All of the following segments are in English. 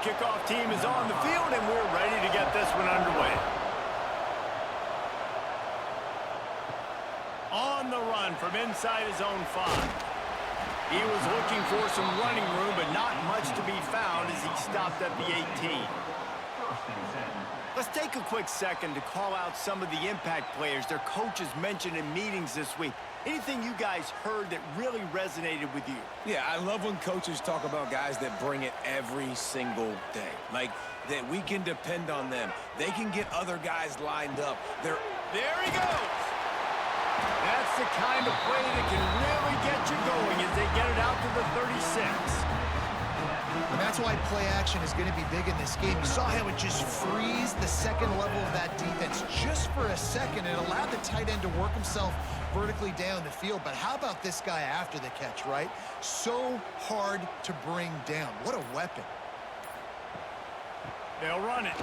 kickoff team is on the field, and we're ready to get this one underway. On the run from inside his own 5. He was looking for some running room, but not much to be found as he stopped at the 18. Let's take a quick second to call out some of the impact players their coaches mentioned in meetings this week. Anything you guys heard that really resonated with you? Yeah, I love when coaches talk about guys that bring it every single day. Like, that we can depend on them. They can get other guys lined up. There he goes! That's the kind of play that can really get you going as they get it out to the 36. And that's why play action is going to be big in this game. You saw how it just frees the second level of that defense just for a second. It allowed the tight end to work himself vertically down the field. But how about this guy after the catch, right? So hard to bring down. What a weapon. They'll run it.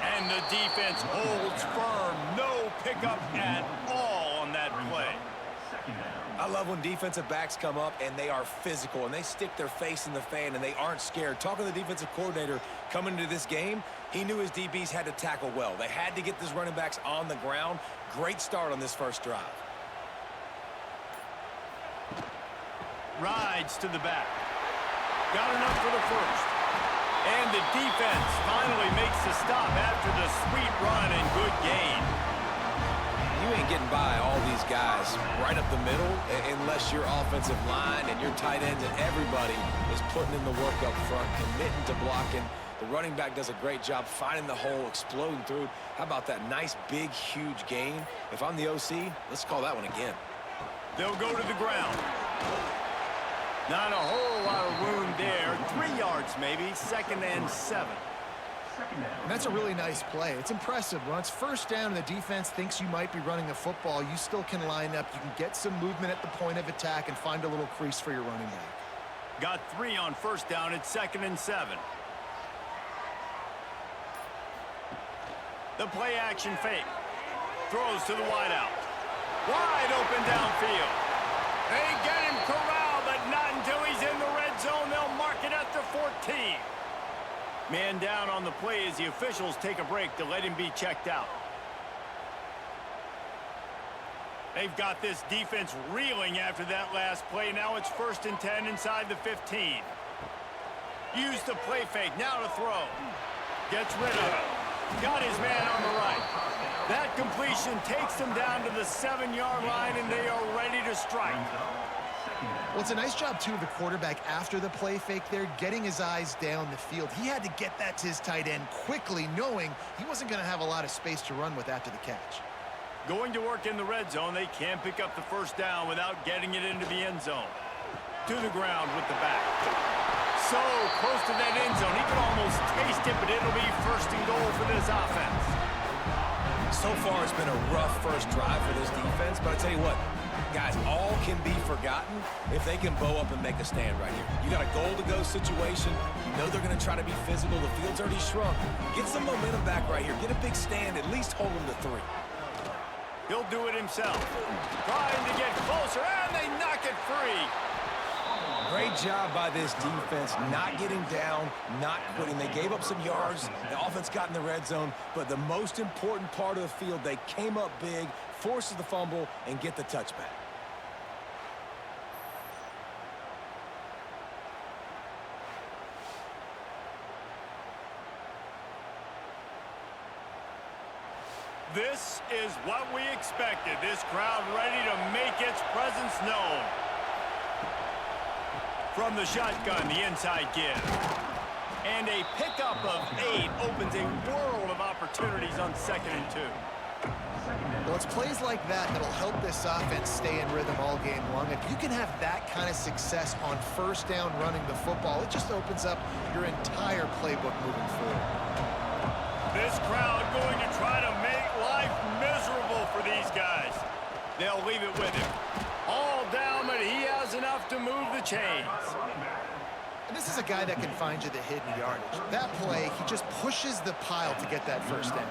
And the defense holds firm. No pickup at all on that play. I love when defensive backs come up and they are physical and they stick their face in the fan and they aren't scared. Talking to the defensive coordinator coming into this game, he knew his DBs had to tackle well. They had to get these running backs on the ground. Great start on this first drive. Rides to the back. Got enough for the first. And the defense finally makes the stop after the sweet run and good gain. You ain't getting by all these guys right up the middle unless your offensive line and your tight ends and everybody is putting in the work up front, committing to blocking. The running back does a great job finding the hole, exploding through. How about that nice, big, huge gain? If I'm the OC, let's call that one again. They'll go to the ground. Not a whole lot of room there. 3 yards maybe, 2nd and 7. And that's a really nice play. It's impressive. When it's first down and the defense thinks you might be running the football, you still can line up. You can get some movement at the point of attack and find a little crease for your running back. Got 3 on first down at 2nd and 7. The play action fake. Throws to the wideout. Wide open downfield. They get him corralled, but not until he's in the red zone. They'll mark it at the 14. Man down on the play as the officials take a break to let him be checked out. They've got this defense reeling after that last play. Now it's 1st and 10 inside the 15. Use the play fake. Now to throw. Gets rid of it. Got his man on the right. That completion takes them down to the 7-yard line, and they are ready to strike. Well, it's a nice job, too, of the quarterback after the play fake there, getting his eyes down the field. He had to get that to his tight end quickly, knowing he wasn't going to have a lot of space to run with after the catch. Going to work in the red zone, they can't pick up the first down without getting it into the end zone. To the ground with the back. So close to that end zone, he can almost taste it, but it'll be 1st and goal for this offense. So far, it's been a rough first drive for this defense, but I tell you what, guys, all can be forgotten if they can bow up and make a stand right here. You got a goal-to-go situation. You know they're going to try to be physical. The field's already shrunk. Get some momentum back right here. Get a big stand. At least hold them to 3. He'll do it himself. Trying to get closer, and they knock it free. Great job by this defense, not getting down, not quitting. They gave up some yards. The offense got in the red zone, but the most important part of the field, they came up big, forces the fumble, and get the touchback. This is what we expected. This crowd ready to make its presence known. From the shotgun, the inside give. And a pickup of 8 opens a world of opportunities on 2nd and 2. Well, it's plays like that that'll help this offense stay in rhythm all game long. If you can have that kind of success on first down running the football, it just opens up your entire playbook moving forward. This crowd going to try to make life miserable for these guys. They'll leave it with him. All down, but he has enough to move the chains. And this is a guy that can find you the hidden yardage. That play, he just pushes the pile to get that first down.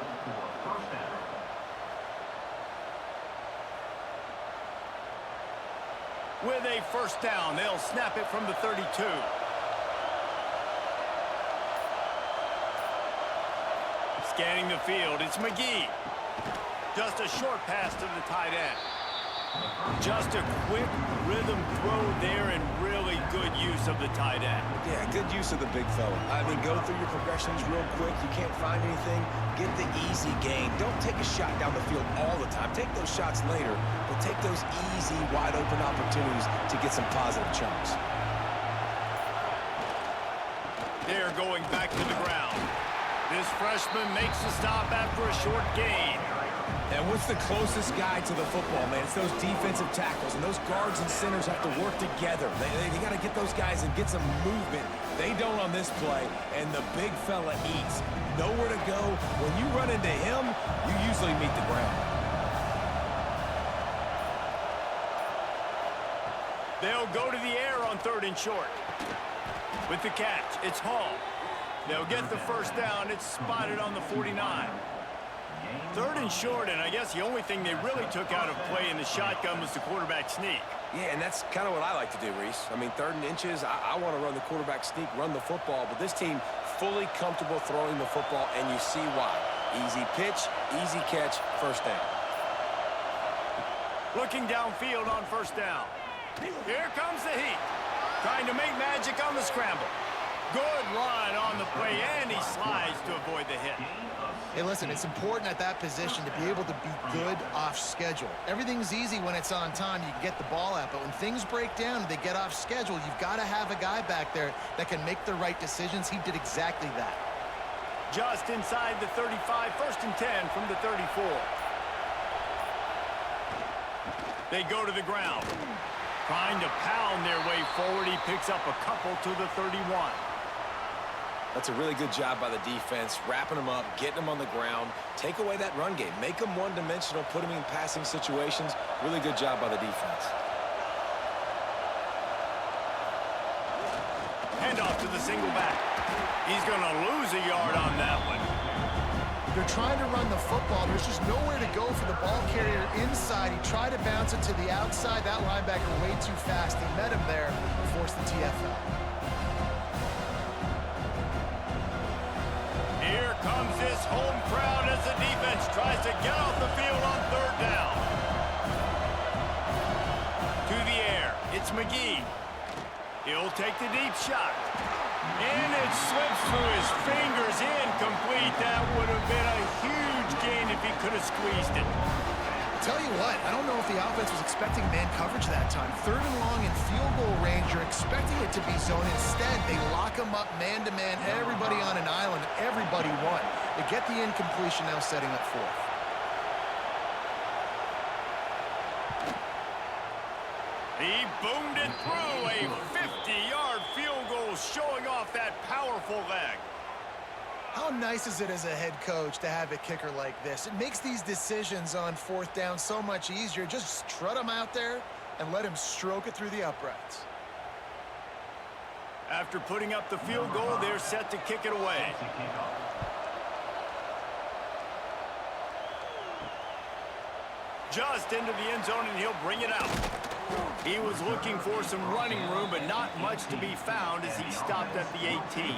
With a first down, they'll snap it from the 32. Scanning the field, it's McGee. Just a short pass to the tight end. Just a quick rhythm throw there and really good use of the tight end. Yeah, good use of the big fella. I mean, go through your progressions real quick. You can't find anything, get the easy gain. Don't take a shot down the field all the time. Take those shots later, but take those easy, wide-open opportunities to get some positive chunks. They're going back to the ground. This freshman makes the stop after a short gain. And what's the closest guy to the football, man? It's those defensive tackles, and those guards and centers have to work together. They got to get those guys and get some movement. They don't on this play, and the big fella eats. Nowhere to go. When you run into him, you usually meet the ground. They'll go to the air on 3rd and short. With the catch, it's Hall. They'll get the first down. It's spotted on the 49. 3rd and short, and I guess the only thing they really took out of play in the shotgun was the quarterback sneak. Yeah, and that's kind of what I like to do, Reese. I mean, 3rd and inches, I want to run the quarterback sneak, run the football, but this team fully comfortable throwing the football, and you see why. Easy pitch, easy catch, first down. Looking downfield on 1st down. Here comes the heat. Trying to make magic on the scramble. Good run on the play, and he slides to avoid the hit. Hey, listen, it's important at that position to be able to be good off schedule. Everything's easy when it's on time. You can get the ball out, but when things break down and they get off schedule, you've got to have a guy back there that can make the right decisions. He did exactly that. Just inside the 35, 1st and 10 from the 34. They go to the ground. Trying to pound their way forward. He picks up a couple to the 31. That's a really good job by the defense, wrapping them up, getting them on the ground. Take away that run game. Make them one-dimensional, put them in passing situations. Really good job by the defense. Hand off to the single back. He's going to lose a yard on that one. They're trying to run the football. There's just nowhere to go for the ball carrier inside. He tried to bounce it to the outside. That linebacker way too fast. He met him there and forced the TFL. Here comes this home crowd as the defense tries to get off the field on 3rd down. To the air, it's McGee. He'll take the deep shot. And it slips through his fingers, incomplete. That would have been a huge gain if he could have squeezed it. Tell you what, I don't know if the offense was expecting man coverage that time. 3rd and long in field goal range, you're expecting it to be zone. Instead, they lock him up man-to-man, everybody on an island, everybody won. They get the incompletion, now setting up 4th. He boomed it through a 50-yard field goal, showing off that powerful leg. How nice is it as a head coach to have a kicker like this? It makes these decisions on 4th down so much easier. Just strut him out there and let him stroke it through the uprights. After putting up the field goal, they're set to kick it away. Just into the end zone, and he'll bring it out. He was looking for some running room, but not much to be found as he stopped at the 18.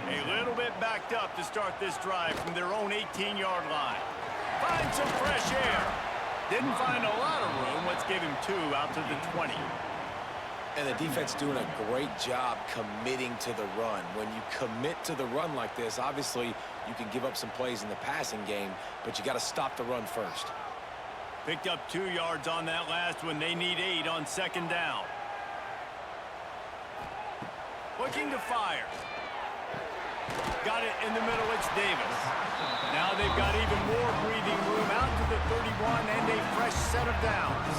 A little bit backed up to start this drive from their own 18-yard line. Find some fresh air. Didn't find a lot of room. Let's give him 2 out to the 20. And the defense doing a great job committing to the run. When you commit to the run like this, obviously you can give up some plays in the passing game, but you got to stop the run first. Picked up 2 yards on that last one. They need 8 on 2nd down. Looking to fire. Got it in the middle. It's Davis. Now they've got even more breathing room out to the 31 and a fresh set of downs.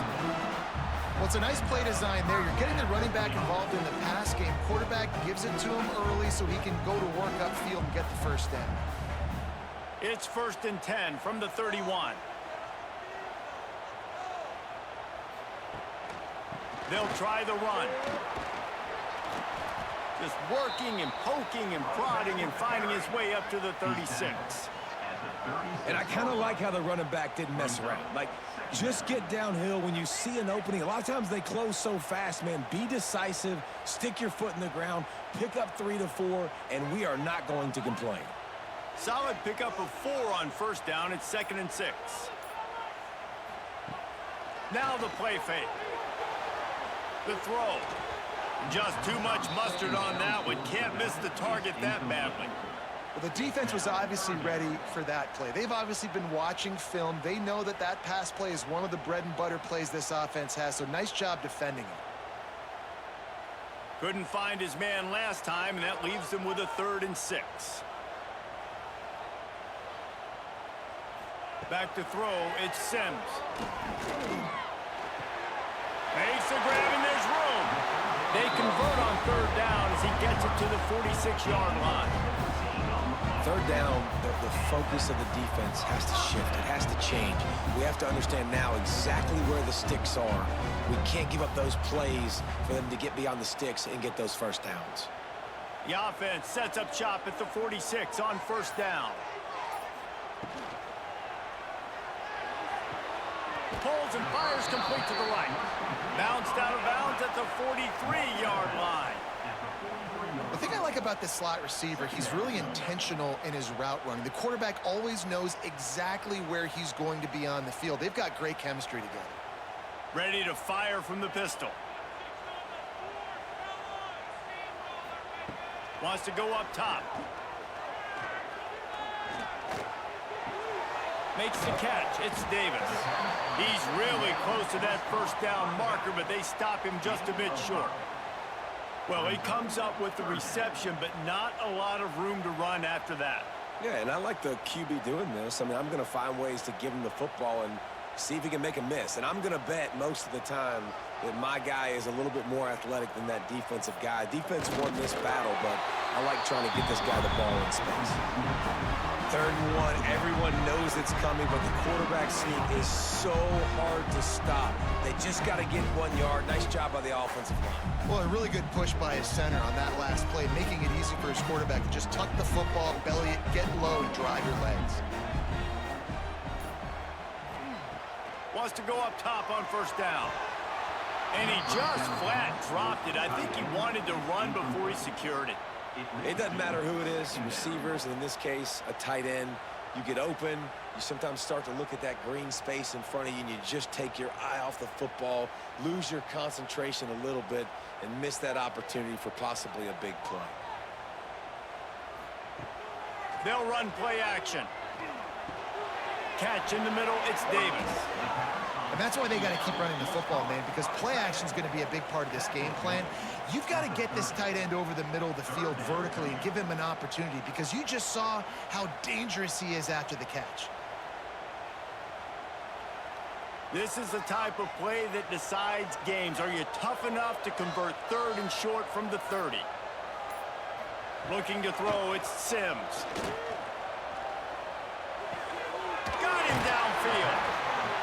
Well, it's a nice play design there. You're getting the running back involved in the pass game. Quarterback gives it to him early so he can go to work upfield and get the first down. It's 1st and 10 from the 31. They'll try the run. Just working and poking and prodding and finding his way up to the 36. And I kind of like how the running back didn't mess around. Like, just get downhill when you see an opening. A lot of times they close so fast, man. Be decisive, stick your foot in the ground, pick up 3 to 4, and we are not going to complain. Solid pickup of 4 on first down. It's 2nd and 6. Now the play fake. The throw. Just too much mustard on that one. Can't miss the target that badly. Well, the defense was obviously ready for that play. They've obviously been watching film. They know that that pass play is one of the bread and butter plays this offense has, so nice job defending it. Couldn't find his man last time, and that leaves him with a 3rd and 6. Back to throw, it's Sims. Makes the grab, and there's room. They convert on 3rd down as he gets it to the 46-yard line. 3rd down, the focus of the defense has to shift. It has to change. We have to understand now exactly where the sticks are. We can't give up those plays for them to get beyond the sticks and get those first downs. The offense sets up shop at the 46 on 1st down. Pulls and fires complete to the right. Bounced out of bounds at the 43-yard line. The thing I like about this slot receiver, he's really intentional in his route running. The quarterback always knows exactly where he's going to be on the field. They've got great chemistry together. Ready to fire from the pistol. Wants to go up top. Makes the catch. It's Davis. He's really close to that 1st down marker, but they stop him just a bit short. Well, he comes up with the reception, but not a lot of room to run after that. Yeah, and I like the QB doing this. I mean, I'm going to find ways to give him the football and see if he can make a miss. And I'm going to bet most of the time that my guy is a little bit more athletic than that defensive guy. Defense won this battle, but I like trying to get this guy the ball in space. 3rd and 1, everyone knows it's coming, but the quarterback sneak is so hard to stop. They just got to get 1 yard. Nice job by the offensive line. Well, a really good push by his center on that last play, making it easy for his quarterback to just tuck the football, belly it, get low, and drive your legs. Wants to go up top on 1st down. And he just flat dropped it. I think he wanted to run before he secured it. It doesn't matter who it is, receivers, and in this case, a tight end. You get open, you sometimes start to look at that green space in front of you, and you just take your eye off the football, lose your concentration a little bit, and miss that opportunity for possibly a big play. They'll run play action. Catch in the middle, it's Davis. And that's why they got to keep running the football, man, because play action is going to be a big part of this game plan. You've got to get this tight end over the middle of the field vertically and give him an opportunity, because you just saw how dangerous he is after the catch. This is the type of play that decides games. Are you tough enough to convert 3rd and short from the 30? Looking to throw, it's Sims. Got him downfield.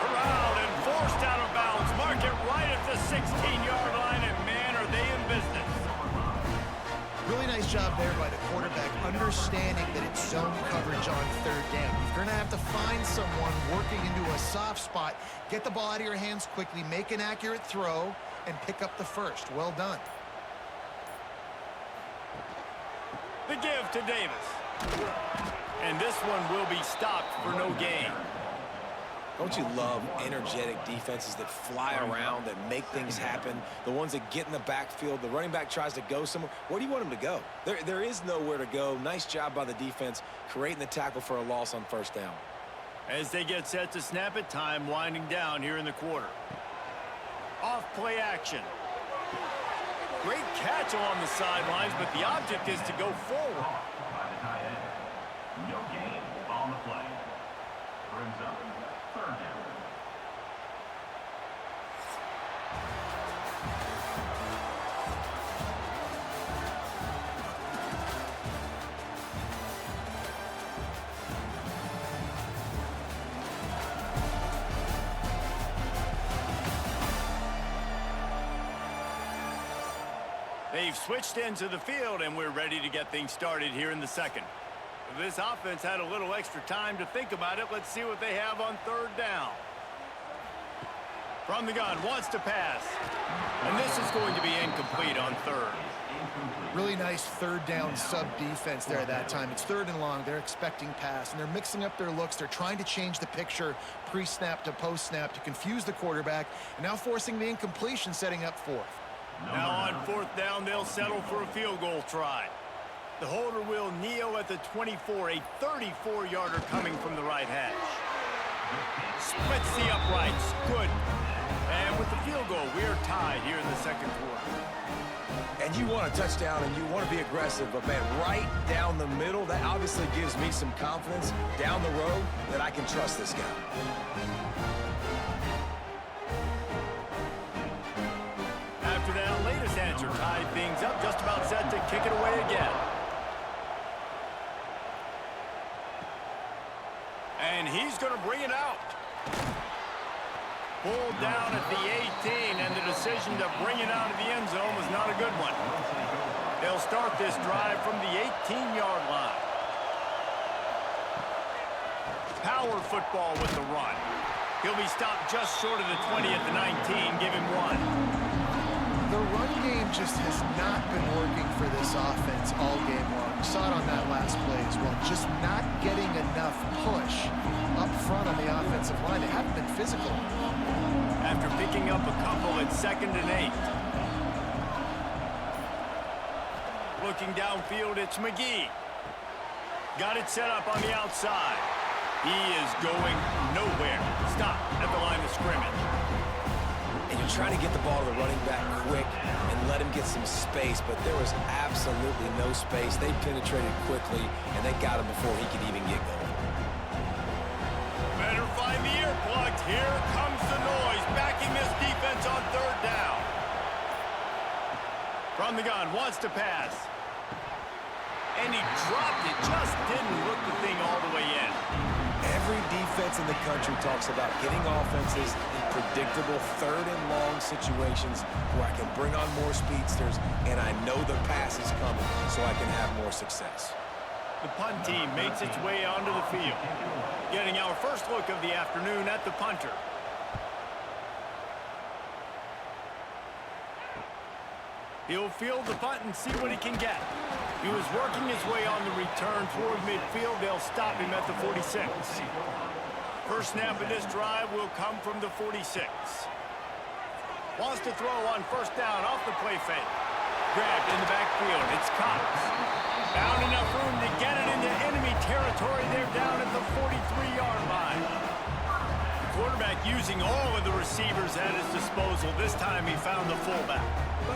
Around and forced out of bounds. Mark it right at the 16-yard line, and man, are they in business. Really nice job there by the quarterback, understanding that it's zone coverage on 3rd down. You're going to have to find someone working into a soft spot, get the ball out of your hands quickly, make an accurate throw, and pick up the 1st. Well done. The give to Davis. And this one will be stopped for no gain. Don't you love energetic defenses that fly around, that make things happen? The ones that get in the backfield, the running back tries to go somewhere. Where do you want him to go? There is nowhere to go. Nice job by the defense, creating the tackle for a loss on 1st down. As they get set to snap it, time winding down here in the quarter. Off play action. Great catch along the sidelines, but the object is to go forward. No gain on the play. Brings up 3rd down. They've switched into the field, and we're ready to get things started here in the 2nd. If this offense had a little extra time to think about it, let's see what they have on 3rd down. From the gun, wants to pass. And this is going to be incomplete on third. Really nice third down sub defense there that time. It's third and long. They're expecting pass, and they're mixing up their looks. They're trying to change the picture pre-snap to post-snap to confuse the quarterback, and now forcing the incompletion, setting up fourth. Now on fourth down, they'll settle for a field goal try. The holder will kneel at the 24, a 34-yarder coming from the right hash. Splits the uprights. Good. And with the field goal, we are tied here in the second quarter. And you want a touchdown and you want to be aggressive, but man, right down the middle, that obviously gives me some confidence down the road that I can trust this guy. After that latest answer tied things up, just about set to kick it away again. And he's going to bring it out. Pulled down at the 18, and the decision to bring it out of the end zone was not a good one. They'll start this drive from the 18-yard line. Power football with the run. He'll be stopped just short of the 20 at the 19. Give him one. The run game just has not been working for this offense all game long. We saw it on that last play as well. Just not getting enough push up front on the offensive line. They haven't been physical. After picking up a couple at 2nd and 8. Looking downfield, it's McGee. Got it set up on the outside. He is going nowhere. Stop at the line of scrimmage. And you're trying to get the ball to the running back quick and let him get some space, but there was absolutely no space. They penetrated quickly, and they got him before he could even get going. Better find the earplugs. Here comes the noise, backing this defense on third down. From the gun, wants to pass. And he dropped it, just didn't look the thing all the way in. Every defense in the country talks about getting offenses in predictable third and long situations where I can bring on more speedsters and I know the pass is coming so I can have more success. The punt team makes its way onto the field. Getting our first look of the afternoon at the punter. He'll field the punt and see what he can get. He was working his way on the return toward midfield. They'll stop him at the 46. First snap of this drive will come from the 46. Wants to throw on first down off the play fake. Grabbed in the backfield. It's Cox. Found enough room to get it into enemy territory. They're down at the 43-yard line. The quarterback using all of the receivers at his disposal. This time he found the fullback.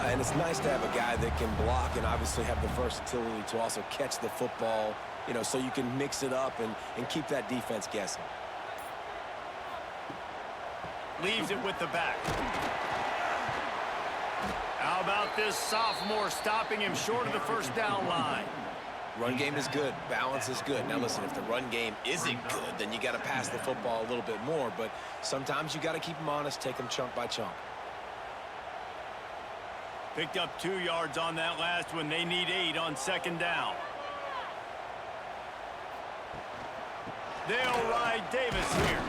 And it's nice to have a guy that can block and obviously have the versatility to also catch the football, you know, so you can mix it up and keep that defense guessing. Leaves it with the back. How about this sophomore stopping him short of the first down line? Run game is good. Balance is good. Now, listen, if the run game isn't good, then you got to pass the football a little bit more. But sometimes you got to keep them honest, take them chunk by chunk. Picked up 2 yards on that last one. They need 8 on second down. They'll ride Davis here.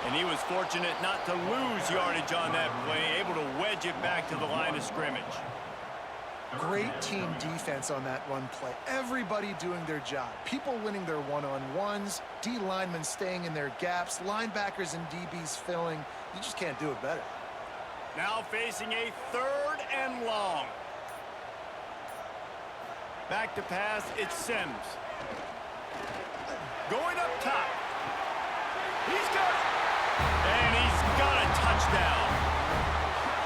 And he was fortunate not to lose yardage on that play, able to wedge it back to the line of scrimmage. Great team defense on that run play. Everybody doing their job. People winning their one-on-ones, D linemen staying in their gaps, linebackers and DBs filling. You just can't do it better. Now facing a 3rd and long. Back to pass, it's Sims. Going up top. He's got it. And he's got a touchdown.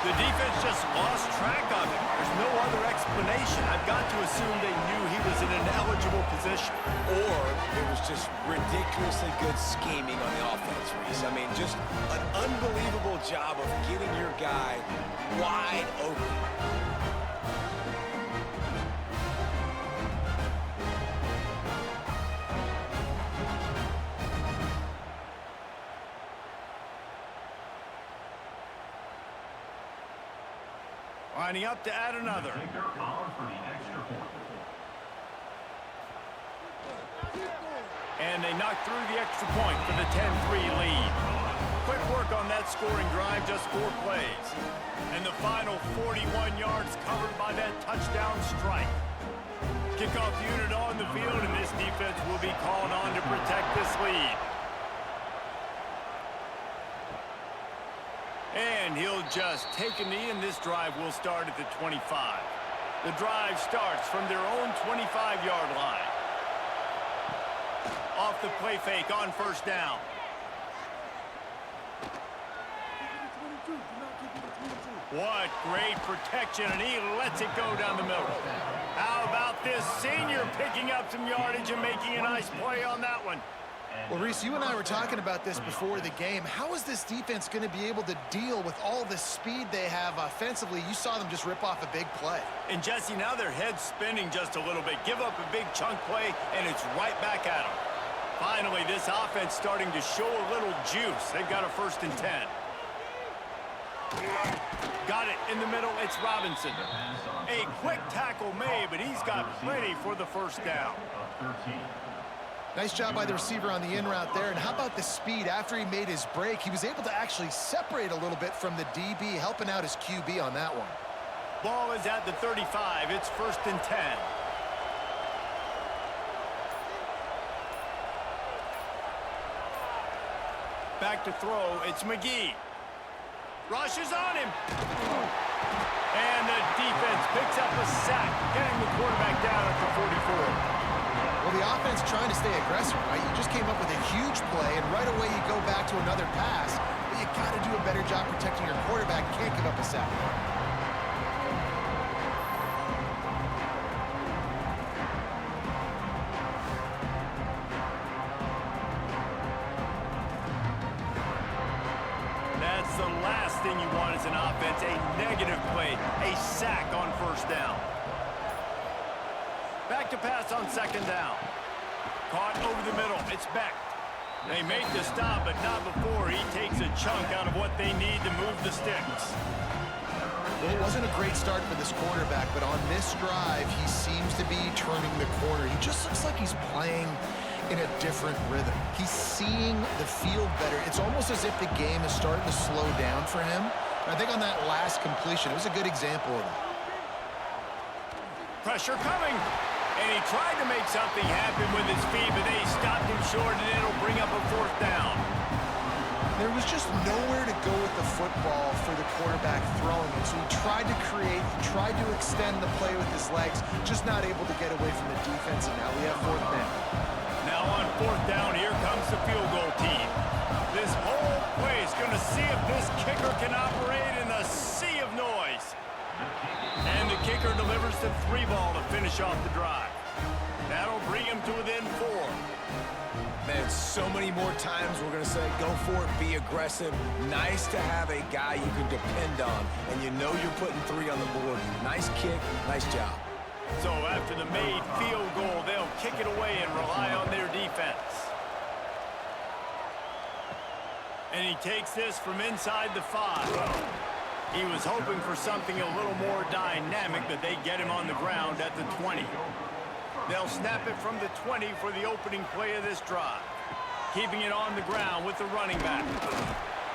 The defense just lost track of him. There's no other explanation. I've got to assume they knew he was in an eligible position. Or it was just ridiculously good scheming on the offense, Reese. I mean, just an unbelievable job of getting your guy wide open. Lining up to add another. And they knock through the extra point for the 10-3 lead. Quick work on that that scoring drive, just 4 plays. And the final 41 yards covered by that touchdown strike. Kickoff unit on the field, and this defense will be called on to protect this lead. And he'll just take a knee, and this drive will start at the 25. The drive starts from their own 25-yard line. Off the play fake on first down. What great protection, and he lets it go down the middle. How about this senior picking up some yardage and making a nice play on that one? Well, Reese, you and I were talking about this before the game. How is this defense going to be able to deal with all the speed they have offensively? You saw them just rip off a big play. And, Jesse, now their head's spinning just a little bit. Give up a big chunk play, and it's right back at them. Finally, this offense starting to show a little juice. They've got a 1st and 10. Got it in the middle. It's Robinson. A quick tackle made, but he's got plenty for the 1st down. Nice job by the receiver on the in route there. And how about the speed? After he made his break, he was able to actually separate a little bit from the DB, helping out his QB on that one. Ball is at the 35. It's 1st and 10. Back to throw. It's McGee. Rushes on him. And the defense picks up a sack, getting the quarterback down at the 44. Well, the offense trying to stay aggressive, right? You just came up with a huge play, and right away you go back to another pass. But you got to do a better job protecting your quarterback. Can't give up a sack. That's the last thing you want as an offense, a negative play, a sack on 1st down. Back to pass on 2nd down. Caught over the middle. It's Beck. They make the stop, but not before he takes a chunk out of what they need to move the sticks. Well, it wasn't a great start for this quarterback, but on this drive, he seems to be turning the corner. He just looks like he's playing in a different rhythm. He's seeing the field better. It's almost as if the game is starting to slow down for him. And I think on that last completion, it was a good example of that. Pressure coming. And he tried to make something happen with his feet, but they stopped him short, and it'll bring up a 4th down. There was just nowhere to go with the football for the quarterback throwing it. So he tried to create, he tried to extend the play with his legs, just not able to get away from the defense, and now we have 4th down. Now on 4th down, here comes the field goal team. This whole play is going to see if this kicker can operate in a sea of noise. And the kicker delivers the 3-ball to finish off the drive. That'll bring him to within 4. Man, so many more times we're going to say, go for it, be aggressive. Nice to have a guy you can depend on, and you know you're putting 3 on the board. Nice kick, nice job. So after the made field goal, they'll kick it away and rely on their defense. And he takes this from inside the 5. He was hoping for something a little more dynamic, but they get him on the ground at the 20. They'll snap it from the 20 for the opening play of this drive. Keeping it on the ground with the running back.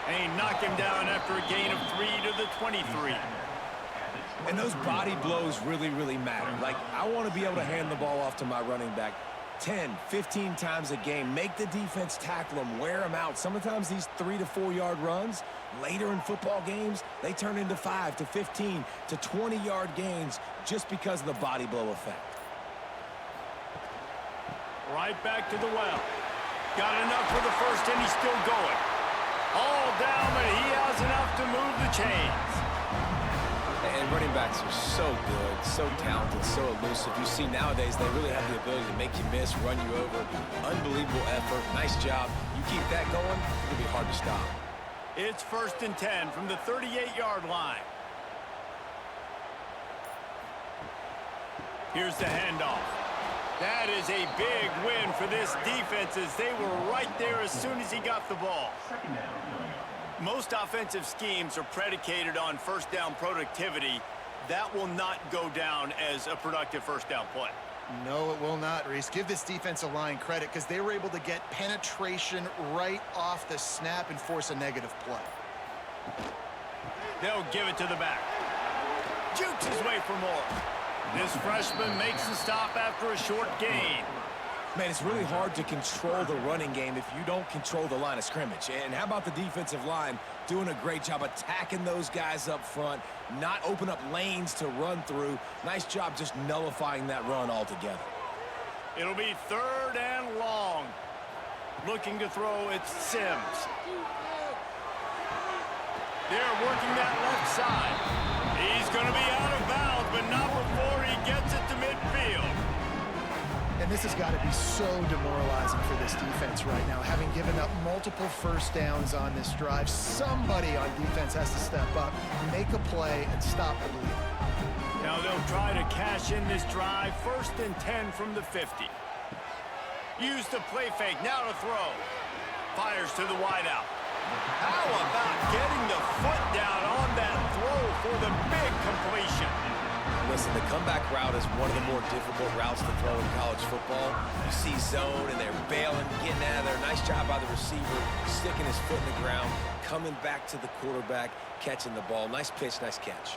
And he knocked him down after a gain of 3 to the 23. And those body blows really, really matter. Like, I want to be able to hand the ball off to my running back 10, 15 times a game. Make the defense tackle them, wear them out. Sometimes these 3 to 4 yard runs, later in football games, they turn into 5 to 15 to 20 yard gains just because of the body blow effect. Right back to the well. Got enough for the 1st, and he's still going. All down, but he has enough to move the chains. And running backs are so good, so talented, so elusive. You see nowadays they really have the ability to make you miss, run you over. Unbelievable effort. Nice job. You keep that going, it'll be hard to stop. It's 1st and 10 from the 38-yard line. Here's the handoff. That is a big win for this defense as they were right there as soon as he got the ball. Most offensive schemes are predicated on 1st down productivity. That will not go down as a productive 1st down play. No, it will not, Reese. Give this defensive line credit because they were able to get penetration right off the snap and force a negative play. They'll give it to the back. Jukes his way for more. This freshman makes the stop after a short gain. Man, it's really hard to control the running game if you don't control the line of scrimmage. And how about the defensive line doing a great job attacking those guys up front, not open up lanes to run through. Nice job just nullifying that run altogether. It'll be 3rd and long. Looking to throw, it's Sims. They're working that left side. He's going to be out of bounds, but not before he gets it to midfield. And this has got to be so demoralizing for this defense right now. Having given up multiple first downs on this drive, somebody on defense has to step up, make a play, and stop the lead. Now they'll try to cash in this drive. 1st and 10 from the 50. Use the play fake. Now to throw. Fires to the wideout. How about getting the foot down on that throw for the big completion? Listen, the comeback route is one of the more difficult routes to throw in college football. You see zone, and they're bailing, getting out of there. Nice job by the receiver, sticking his foot in the ground, coming back to the quarterback, catching the ball. Nice pitch, nice catch.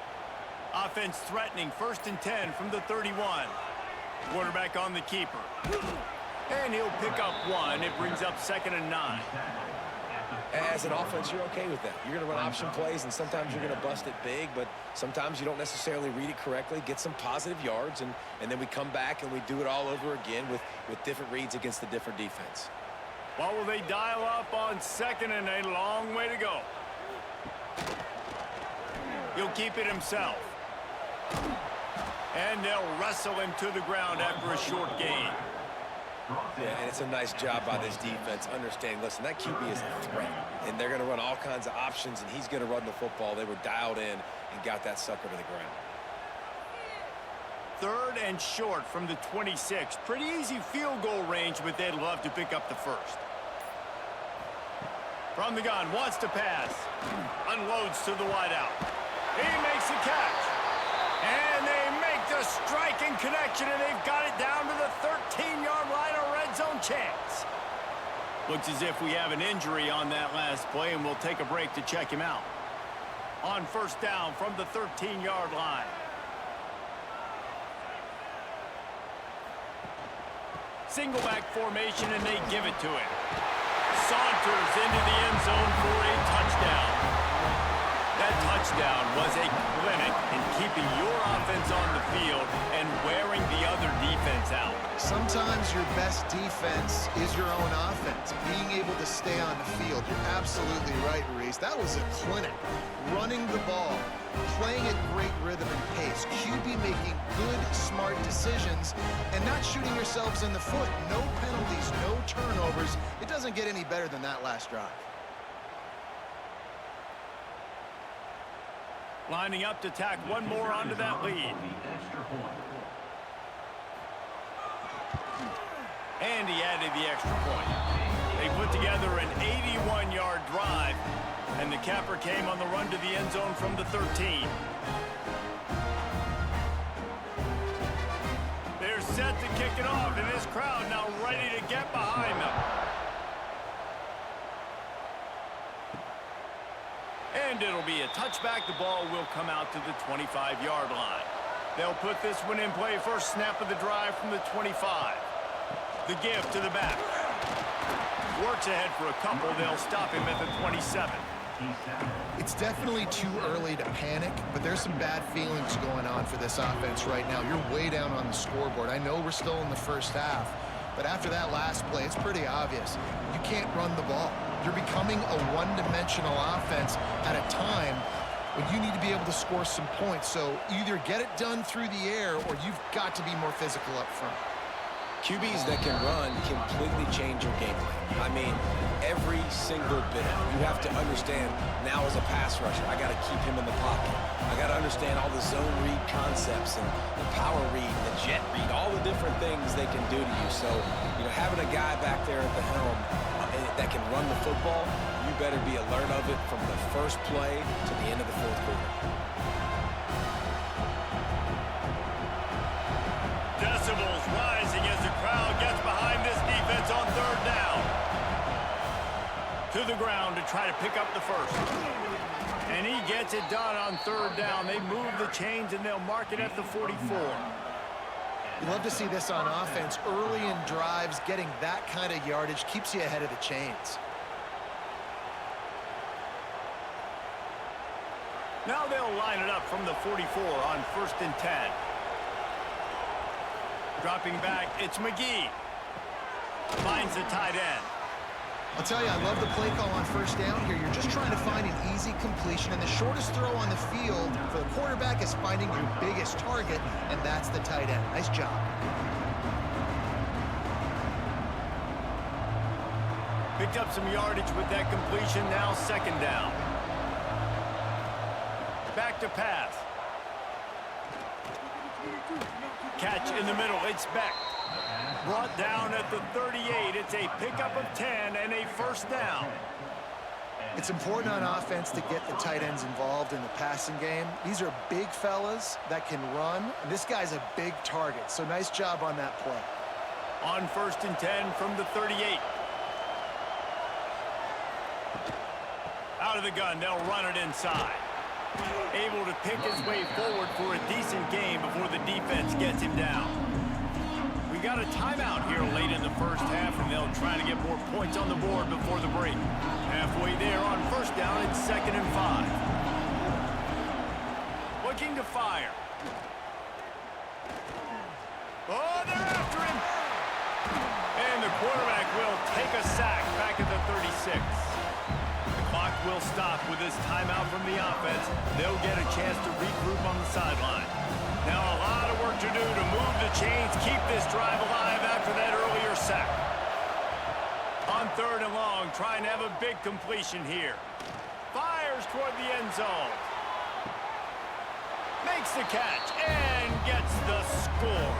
Offense threatening. 1st and 10 from the 31. Quarterback on the keeper. And he'll pick up 1. It brings up 2nd and 9. As an offense, you're okay with that. You're going to run option plays, and sometimes you're going to bust it big, but sometimes you don't necessarily read it correctly, get some positive yards, and then we come back and we do it all over again with different reads against the different defense. What will they dial up on 2nd and a long way to go? He'll keep it himself. And they'll wrestle him to the ground after a short gain. Yeah, and it's a nice job by this defense understanding, listen, that QB is a threat, and they're going to run all kinds of options, and he's going to run the football. They were dialed in and got that sucker to the ground. 3rd and short from the 26. Pretty easy field goal range, but they'd love to pick up the 1st. From the gun, wants to pass. Unloads to the wideout. He makes the catch. And they make the striking connection, and they've got it down to the 13-yard line, a red zone chance. Looks as if we have an injury on that last play, and we'll take a break to check him out. On 1st down from the 13-yard line. Single back formation, and they give it to him. Saunters into the end zone for a touchdown. That touchdown was a clinic in keeping your offense on the field and wearing the other defense out. Sometimes your best defense is your own offense, being able to stay on the field. You're absolutely right, Reese. That was a clinic. Running the ball, playing at great rhythm and pace, QB making good, smart decisions, and not shooting yourselves in the foot. No penalties, no turnovers. It doesn't get any better than that last drive. Lining up to tack one more onto that lead. And he added the extra point. They put together an 81-yard drive, and the capper came on the run to the end zone from the 13. They're set to kick it off, and this crowd now ready to get behind them. And it'll be a touchback. The ball will come out to the 25-yard line. They'll put this one in play. First snap of the drive from the 25. The give to the back. Works ahead for a couple. They'll stop him at the 27. It's definitely too early to panic, but there's some bad feelings going on for this offense right now. You're way down on the scoreboard. I know we're still in the first half, but after that last play, it's pretty obvious. You can't run the ball. You're becoming a one-dimensional offense at a time when you need to be able to score some points. So either get it done through the air or you've got to be more physical up front. QBs that can run completely change your game plan. I mean, every single bit. You have to understand now as a pass rusher, I got to keep him in the pocket. I got to understand all the zone read concepts and the power read, the jet read, all the different things they can do to you. So, you know, having a guy back there at the helm that can run the football, you better be alert of it from the first play to the end of the fourth quarter. Decibels rising as the crowd gets behind this defense on 3rd down. To the ground to try to pick up the first. And he gets it done on third down. They move the chains, and they'll mark it at the 44. You love to see this on offense. Early in drives, getting that kind of yardage keeps you ahead of the chains. Now they'll line it up from the 44 on 1st and 10. Dropping back, it's McGee. Finds the tight end. I'll tell you, I love the play call on 1st down here. You're just trying to find an easy completion, and the shortest throw on the field for the quarterback is finding your biggest target, and that's the tight end. Nice job. Picked up some yardage with that completion. Now 2nd down. Back to pass. Catch in the middle. It's Beck. Brought down at the 38. It's a pickup of 10 and a 1st down. It's important on offense to get the tight ends involved in the passing game. These are big fellas that can run, and this guy's a big target. So nice job on that play. On 1st and 10 from the 38. Out of the gun, they'll run it inside. Able to pick his way forward for a decent game before the defense gets him down. We got a timeout here late in the 1st half, and they'll try to get more points on the board before the break. Halfway there on 1st down, it's 2nd and 5. Looking to fire. Oh, they're after him! And the quarterback will take a sack back at the 36. The clock will stop with this timeout from the offense. They'll get a chance to regroup on the sideline. Now a lot of work to do to move the chains, keep this drive alive after that earlier sack. On 3rd and long, trying to have a big completion here. Fires toward the end zone. Makes the catch and gets the score.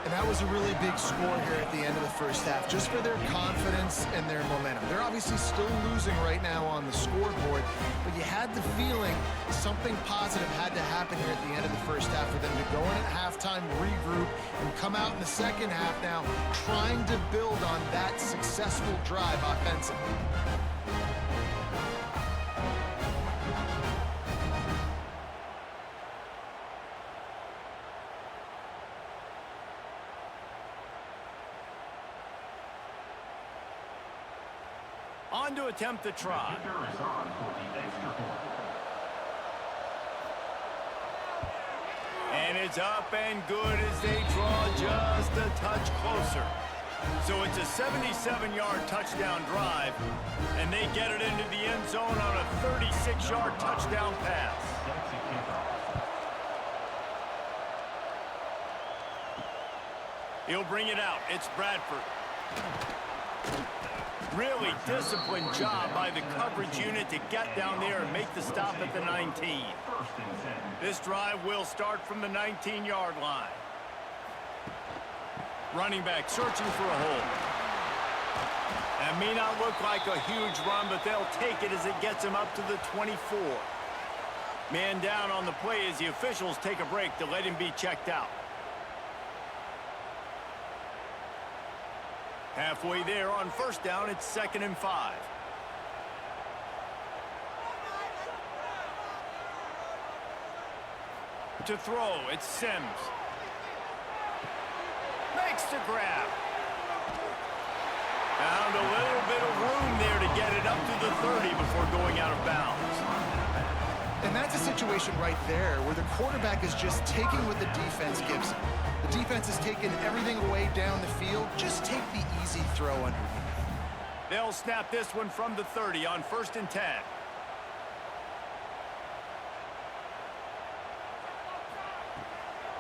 And that was a really big score here at the end of the 1st half, just for their confidence and their momentum. They're obviously still losing right now on the scoreboard, but you had the feeling something positive had to happen here at the end of the 1st half for them to go in at halftime, regroup, and come out in the 2nd half now trying to build on that successful drive offensively. On to attempt the try. And it's up and good as they draw just a touch closer. So it's a 77-yard touchdown drive, and they get it into the end zone on a 36-yard touchdown pass. He'll bring it out. It's Bradford. Really disciplined job by the coverage unit to get down there and make the stop at the 19. This drive will start from the 19-yard line. Running back searching for a hole. That may not look like a huge run, but they'll take it as it gets him up to the 24. Man down on the play as the officials take a break to let him be checked out. Halfway there on 1st down, it's 2nd and 5. To throw, it's Sims. Makes the grab. Found a little bit of room there to get it up to the 30 before going out of bounds. And that's a situation right there where the quarterback is just taking what the defense gives him. The defense is taking everything away down the field. Just take the easy throw underneath. They'll snap this one from the 30 on 1st and 10.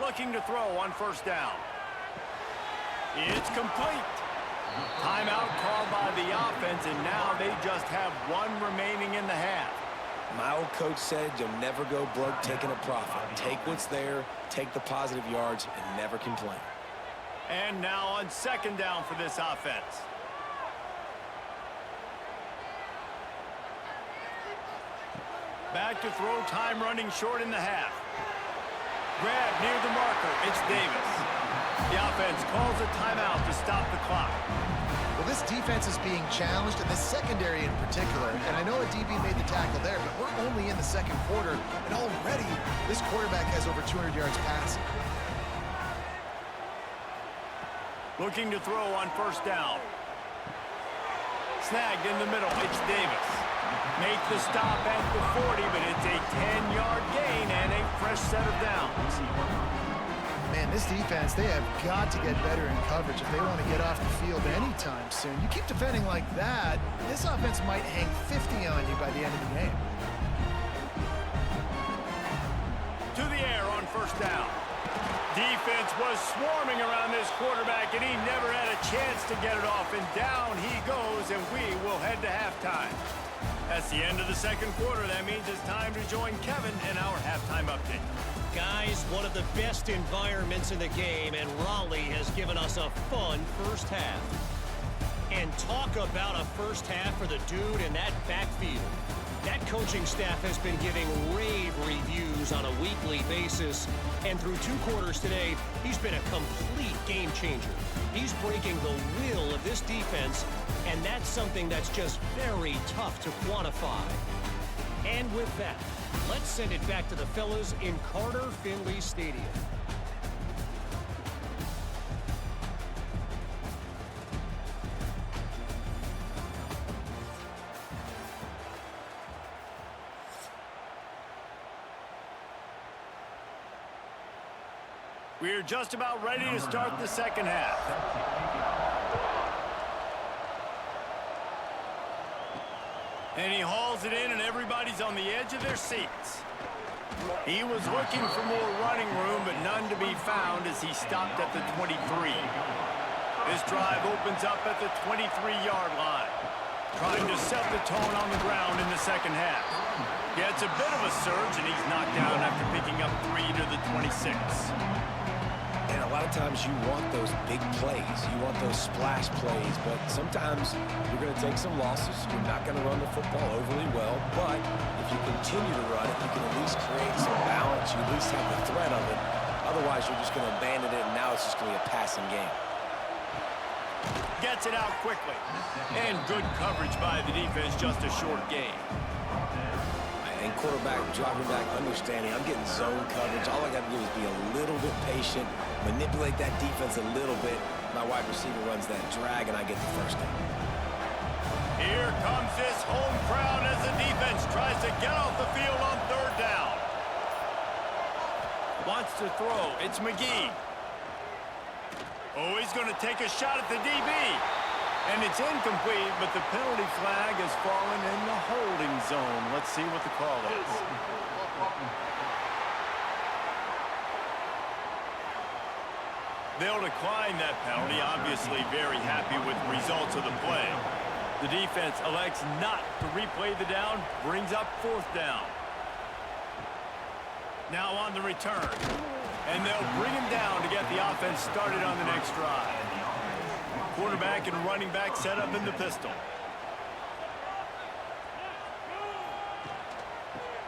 Looking to throw on 1st down. It's complete. Timeout called by the offense, and now they just have one remaining in the half. My old coach said you'll never go broke taking a profit. Take what's there, take the positive yards, and never complain. And now on 2nd down for this offense. Back to throw, time running short in the half. Grab near the marker, it's Davis. The offense calls a timeout to stop the clock. Well, this defense is being challenged, and this secondary in particular. And I know a DB made the tackle there, but we're only in the second quarter, and already this quarterback has over 200 yards passing. Looking to throw on first down. Snagged in the middle. It's Davis. Make the stop at the 40, but it's a 10-yard gain and a fresh set of downs. Man, this defense, they have got to get better in coverage if they want to get off the field anytime soon. You keep defending like that, this offense might hang 50 on you by the end of the game. To the air on first down. Defense was swarming around this quarterback, and he never had a chance to get it off. And down he goes, and we will head to halftime. That's the end of the second quarter. That means it's time to join Kevin in our halftime update. Guys, one of the best environments in the game, and Raleigh has given us a fun first half. And talk about a first half for the dude in that backfield. That coaching staff has been giving rave reviews on a weekly basis, and through 2 quarters today, he's been a complete game changer. He's breaking the will of this defense, and that's something that's just very tough to quantify. And with that, let's send it back to the fellas in Carter Finley Stadium. We're just about ready to start the second half. And he hauls it in, and everybody's on the edge of their seats. He was looking for more running room, but none to be found as he stopped at the 23. This drive opens up at the 23-yard line. Trying to set the tone on the ground in the second half. Gets a bit of a surge, and he's knocked down after picking up 3 to the 26. And a lot of times you want those big plays. You want those splash plays, but sometimes you're going to take some losses. You're not going to run the football overly well, but if you continue to run it, you can at least create some balance. You at least have the threat of it. Otherwise, you're just going to abandon it, and now it's just going to be a passing game. Gets it out quickly. And good coverage by the defense, just a short gain. And quarterback, dropping back, understanding, I'm getting zone coverage. All I got to do is be a little bit patient, manipulate that defense a little bit. My wide receiver runs that drag, and I get the first down. Here comes this home crowd as the defense tries to get off the field on third down. Wants to throw. It's McGee. Oh, he's going to take a shot at the DB. And it's incomplete, but the penalty flag has fallen in the holding zone. Let's see what the call is. They'll decline that penalty, obviously very happy with the results of the play. The defense elects not to replay the down, brings up fourth down. Now on the return. And they'll bring him down to get the offense started on the next drive. Quarterback and running back set up in the pistol.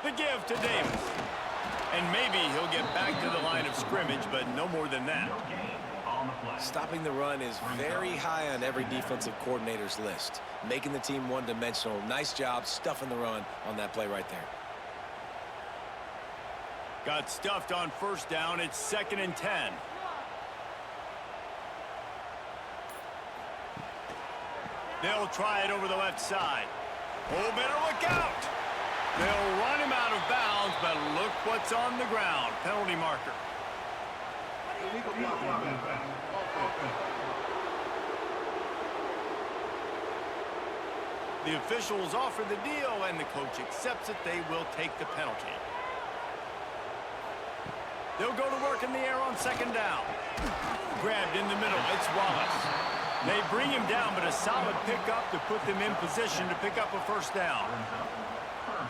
The give to Davis. And maybe he'll get back to the line of scrimmage, but no more than that. Stopping the run is very high on every defensive coordinator's list. Making the team one-dimensional. Nice job stuffing the run on that play right there. Got stuffed on first down. It's 2nd and 10. They'll try it over the left side. Oh, better look out. They'll run him out of bounds, but look what's on the ground. Penalty marker. The officials offer the deal, and the coach accepts it. They will take the penalty. They'll go to work in the air on 2nd down. Grabbed in the middle. It's Wallace. They bring him down, but a solid pickup to put them in position to pick up a first down.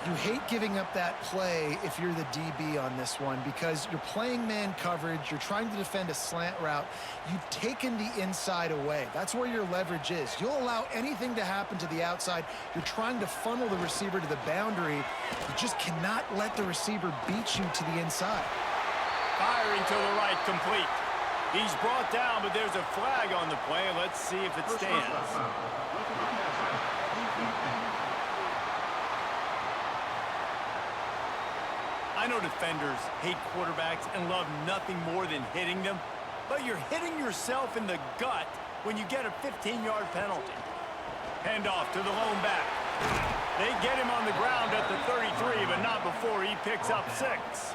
You hate giving up that play if you're the DB on this one because you're playing man coverage. You're trying to defend a slant route. You've taken the inside away. That's where your leverage is. You'll allow anything to happen to the outside. You're trying to funnel the receiver to the boundary. You just cannot let the receiver beat you to the inside. Firing to the right, complete. He's brought down, but there's a flag on the play. Let's see if it stands. I know defenders hate quarterbacks and love nothing more than hitting them, but you're hitting yourself in the gut when you get a 15-yard penalty. Handoff to the lone back. They get him on the ground at the 33, but not before he picks up 6.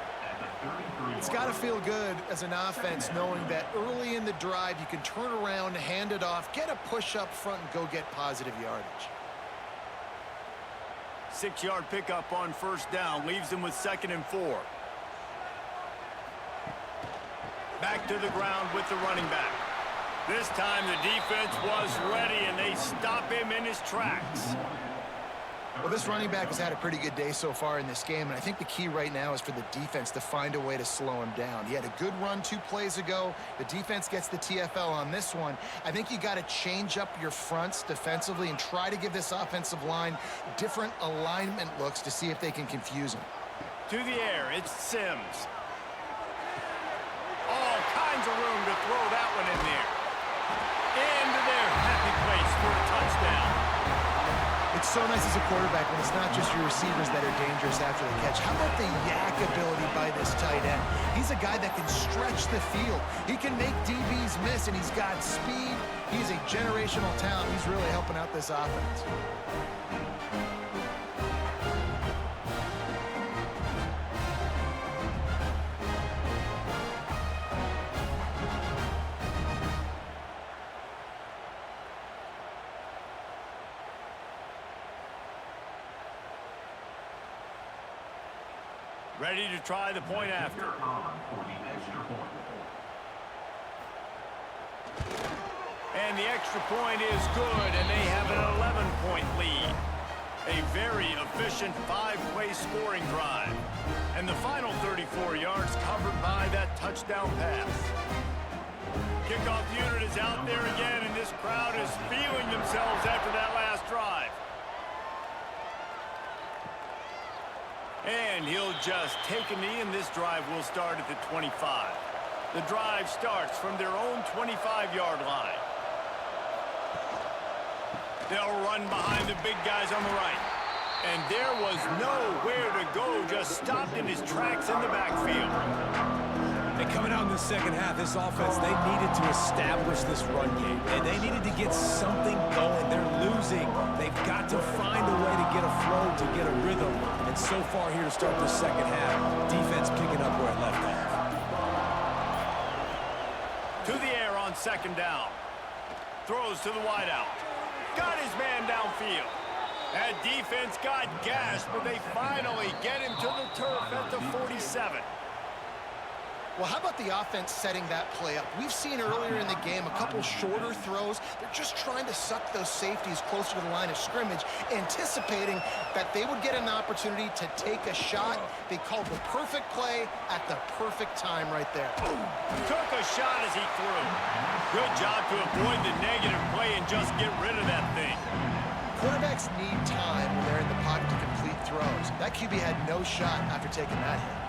It's got to feel good as an offense knowing that early in the drive you can turn around, hand it off, get a push up front, and go get positive yardage. 6-yard pickup on first down leaves them with 2nd and 4. Back to the ground with the running back. This time the defense was ready, and they stop him in his tracks. Well, this running back has had a pretty good day so far in this game, and I think the key right now is for the defense to find a way to slow him down. He had a good run 2 plays ago. The defense gets the TFL on this one. I think you got to change up your fronts defensively and try to give this offensive line different alignment looks to see if they can confuse him. To the air, it's Sims. All kinds of room to throw that one in there. Into their happy place for a touchdown. It's so nice as a quarterback when it's not just your receivers that are dangerous after the catch. How about the yak ability by this tight end? He's a guy that can stretch the field. He can make DBs miss, and he's got speed. He's a generational talent. He's really helping out this offense. Ready to try the point after. And the extra point is good, and they have an 11-point lead. A very efficient 5-play scoring drive. And the final 34 yards covered by that touchdown pass. Kickoff unit is out there again, and this crowd is feeling themselves after that last drive. And he'll just take a knee, and this drive will start at the 25. The drive starts from their own 25-yard line. They'll run behind the big guys on the right. And there was nowhere to go, just stopped in his tracks in the backfield. And coming out in the second half, this offense, they needed to establish this run game. And they needed to get something going. They're losing. They've got to find a way to get a flow, to get a rhythm. And so far here to start the second half, defense picking up where it left off. To the air on 2nd down. Throws to the wideout. Got his man downfield. That defense got gashed, but they finally get him to the turf at the 47. Well, how about the offense setting that play up? We've seen earlier in the game a couple shorter throws. They're just trying to suck those safeties closer to the line of scrimmage, anticipating that they would get an opportunity to take a shot. They called the perfect play at the perfect time right there. Took a shot as he threw. Good job to avoid the negative play and just get rid of that thing. Quarterbacks need time when they're in the pocket to complete throws. That QB had no shot after taking that hit.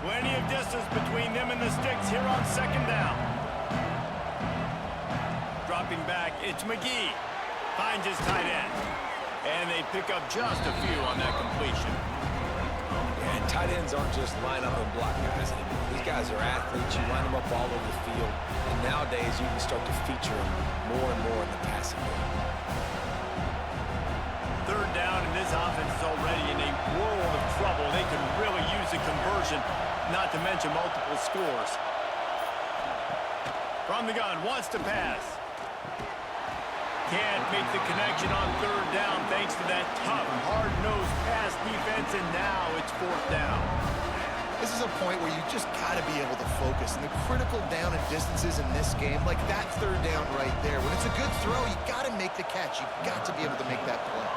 Plenty of distance between them and the sticks here on 2nd down. Dropping back, it's McGee. Finds his tight end. And they pick up just a few on that completion. And tight ends aren't just line up and block guys anymore. These guys are athletes. You line them up all over the field. And nowadays, you can start to feature them more and more in the passing game. 3rd down, and this offense is already in a world of trouble. They can really use a conversion, not to mention multiple scores. From the gun, wants to pass. Can't make the connection on 3rd down thanks to that tough, hard-nosed pass defense, and now it's 4th down. This is a point where you just got to be able to focus. And the critical down and distances in this game, like that 3rd down right there, when it's a good throw, you got to make the catch. You got to be able to make that play.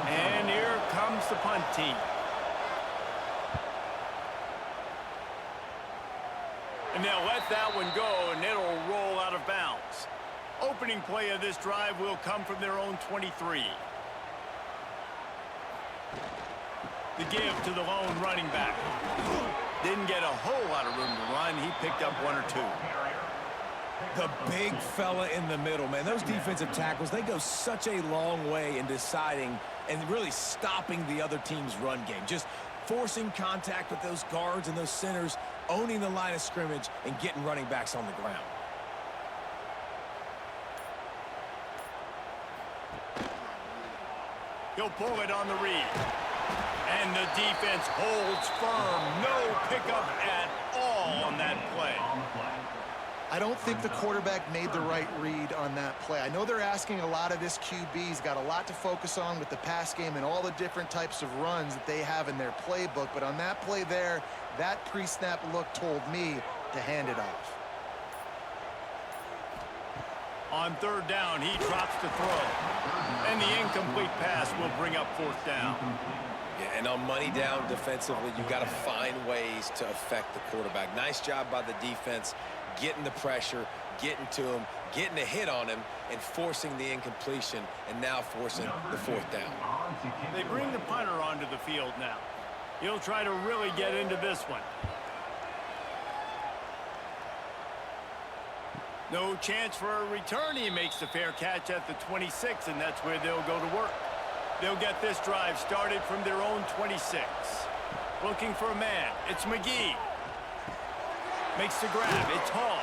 And here comes the punt team. And they'll let that one go, and it'll roll out of bounds. Opening play of this drive will come from their own 23. The give to the lone running back. Didn't get a whole lot of room to run. He picked up 1 or 2. The big fella in the middle, man. Those defensive tackles, they go such a long way in deciding and really stopping the other team's run game. Just forcing contact with those guards and those centers, owning the line of scrimmage, and getting running backs on the ground. He'll pull it on the read. And the defense holds firm. No pickup at all on that play. I don't think the quarterback made the right read on that play. I know they're asking a lot of this QB. He's got a lot to focus on with the pass game and all the different types of runs that they have in their playbook. But on that play there, that pre-snap look told me to hand it off. On 3rd down, he drops to throw. And the incomplete pass will bring up 4th down. Yeah, and on money down defensively, you got to find ways to affect the quarterback. Nice job by the defense, getting the pressure, getting to him, getting a hit on him, and forcing the incompletion, and now forcing the 4th down. They bring the punter onto the field now. He'll try to really get into this one. No chance for a return. He makes the fair catch at the 26, and that's where they'll go to work. They'll get this drive started from their own 26. Looking for a man. It's McGee. Makes the grab. It's Hall.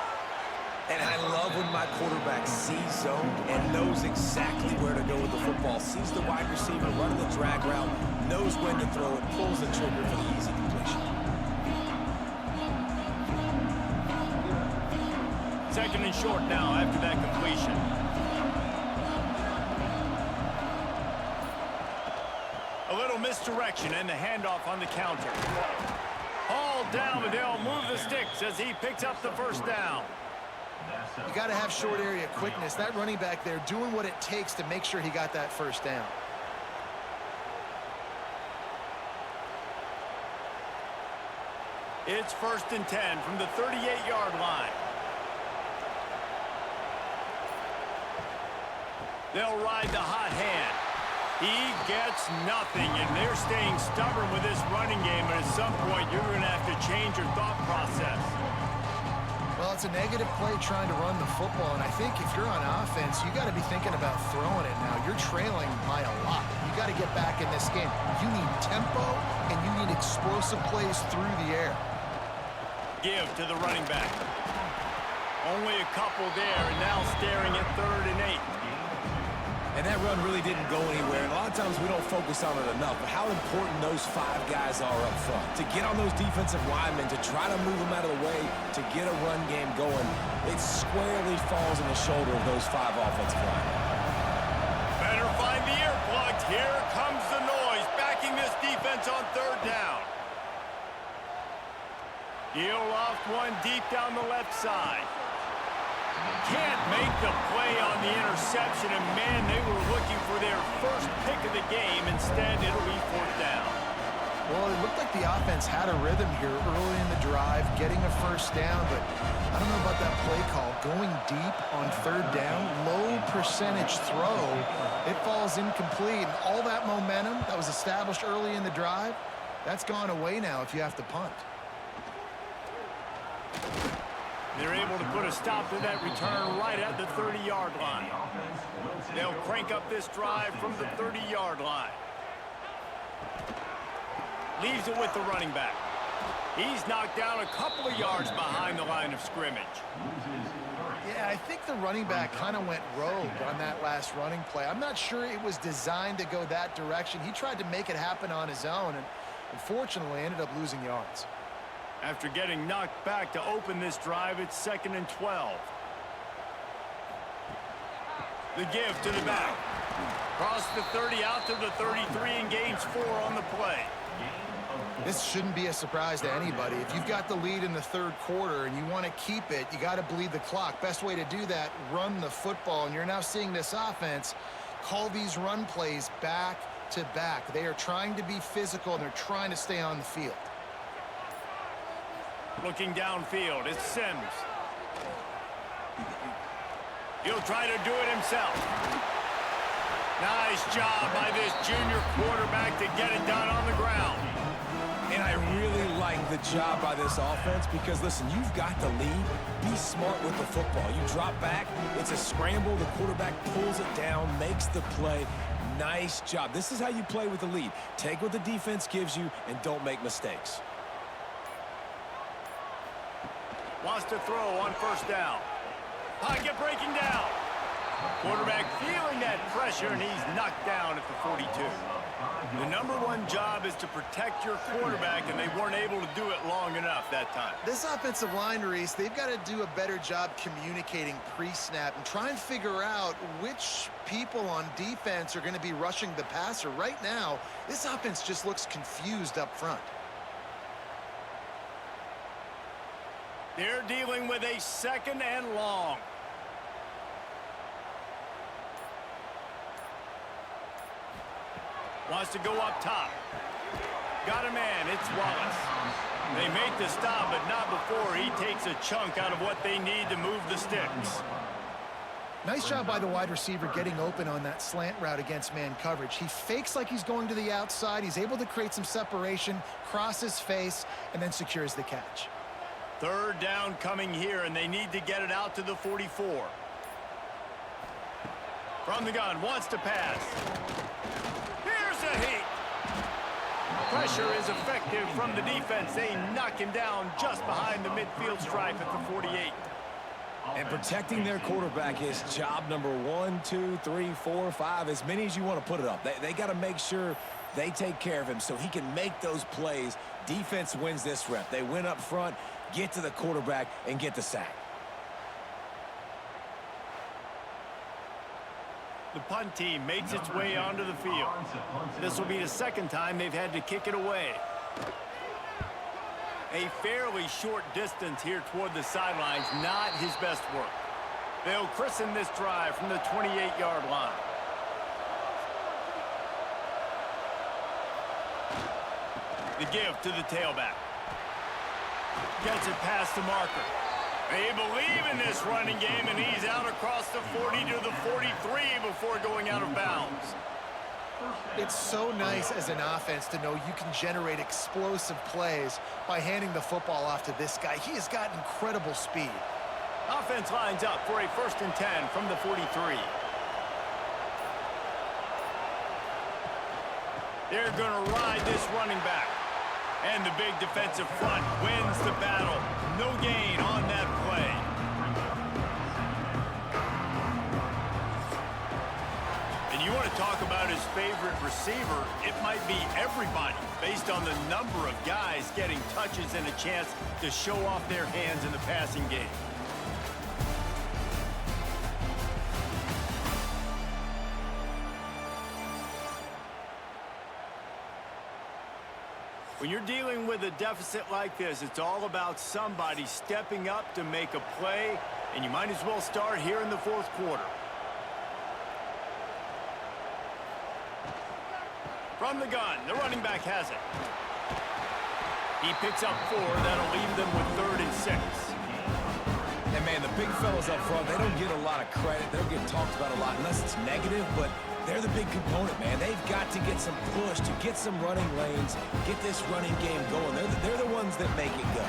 And I love when my quarterback sees zone and knows exactly where to go with the football. Sees the wide receiver running the drag route, knows when to throw it, pulls the trigger for the easy completion. 2nd and short now after that completion. A little misdirection and the handoff on the counter. Hall down, but they'll move the sticks as he picks up the 1st down. You got to have short area quickness. That running back there doing what it takes to make sure he got that 1st down. It's 1st and 10 from the 38-yard line. They'll ride the hot hand. He gets nothing, and they're staying stubborn with this running game, and at some point you're going to have to change your thought process. Well, it's a negative play trying to run the football, and I think if you're on offense, you got to be thinking about throwing it now. You're trailing by a lot. You got to get back in this game. You need tempo, and you need explosive plays through the air. Give to the running back. Only a couple there, and now staring at 3rd and 8. And that run really didn't go anywhere. And a lot of times we don't focus on it enough, but how important those 5 guys are up front. To get on those defensive linemen, to try to move them out of the way, to get a run game going, it squarely falls on the shoulder of those 5 offensive linemen. Better find the earplugs. Here comes the noise, backing this defense on 3rd down. He'll loft one deep down the left side. Can't make the play on the interception, and man, they were looking for their first pick of the game. Instead, it'll be 4th down. Well, it looked like the offense had a rhythm here early in the drive, getting a 1st down, but I don't know about that play call. Going deep on 3rd down, low percentage throw, it falls incomplete, and all that momentum that was established early in the drive, that's gone away now if you have to punt. They're able to put a stop to that return right at the 30-yard line. They'll crank up this drive from the 30-yard line. Leaves it with the running back. He's knocked down a couple of yards behind the line of scrimmage. Yeah, I think the running back kind of went rogue on that last running play. I'm not sure it was designed to go that direction. He tried to make it happen on his own, and unfortunately ended up losing yards. After getting knocked back to open this drive, it's 2nd and 12. The give to the back. Cross the 30 out to the 33 and gains 4 on the play. This shouldn't be a surprise to anybody. If you've got the lead in the 3rd quarter and you want to keep it, you got to bleed the clock. Best way to do that, run the football. And you're now seeing this offense call these run plays back to back. They are trying to be physical, and they're trying to stay on the field. Looking downfield, it's Sims. He'll try to do it himself. Nice job by this junior quarterback to get it done on the ground. And I really like the job by this offense because, listen, you've got the lead. Be smart with the football. You drop back, it's a scramble. The quarterback pulls it down, makes the play. Nice job. This is how you play with the lead. Take what the defense gives you and don't make mistakes. Wants to throw on first down. Pocket breaking down. Quarterback feeling that pressure, and he's knocked down at the 42. The #1 job is to protect your quarterback, and they weren't able to do it long enough that time. This offensive line, Reese, they've got to do a better job communicating pre-snap and try and figure out which people on defense are going to be rushing the passer. Right now, this offense just looks confused up front. They're dealing with a 2nd and long. Wants to go up top. Got a man. It's Wallace. They make the stop, but not before he takes a chunk out of what they need to move the sticks. Nice job by the wide receiver getting open on that slant route against man coverage. He fakes like he's going to the outside. He's able to create some separation, cross his face, and then secures the catch. 3rd down coming here, and they need to get it out to the 44. From the gun, wants to pass. Here's a heat. Pressure is effective from the defense. They knock him down just behind the midfield stripe at the 48. And protecting their quarterback is job number 1, 2, 3, 4, 5, as many as you want to put it up. They got to make sure they take care of him so he can make those plays. Defense wins this rep. They win up front, get to the quarterback, and get the sack. The punt team makes its way onto the field. This will be the 2nd time they've had to kick it away. A fairly short distance here toward the sidelines, not his best work. They'll christen this drive from the 28-yard line. The give to the tailback. Gets it past the marker. They believe in this running game, and he's out across the 40 to the 43 before going out of bounds. It's so nice as an offense to know you can generate explosive plays by handing the football off to this guy. He has got incredible speed. Offense lines up for a 1st and 10 from the 43. They're going to ride this running back. And the big defensive front wins the battle. No gain on that play. And you want to talk about his favorite receiver, it might be everybody based on the number of guys getting touches and a chance to show off their hands in the passing game. When you're dealing with a deficit like this, it's all about somebody stepping up to make a play, and you might as well start here in the 4th quarter. From the gun, the running back has it. He picks up 4. That'll leave them with 3rd and 6. And, man, the big fellas up front, they don't get a lot of credit. They don't get talked about a lot unless it's negative, but they're the big component, man. They've got to get some push to get some running lanes, get this running game going. They're the ones that make it go.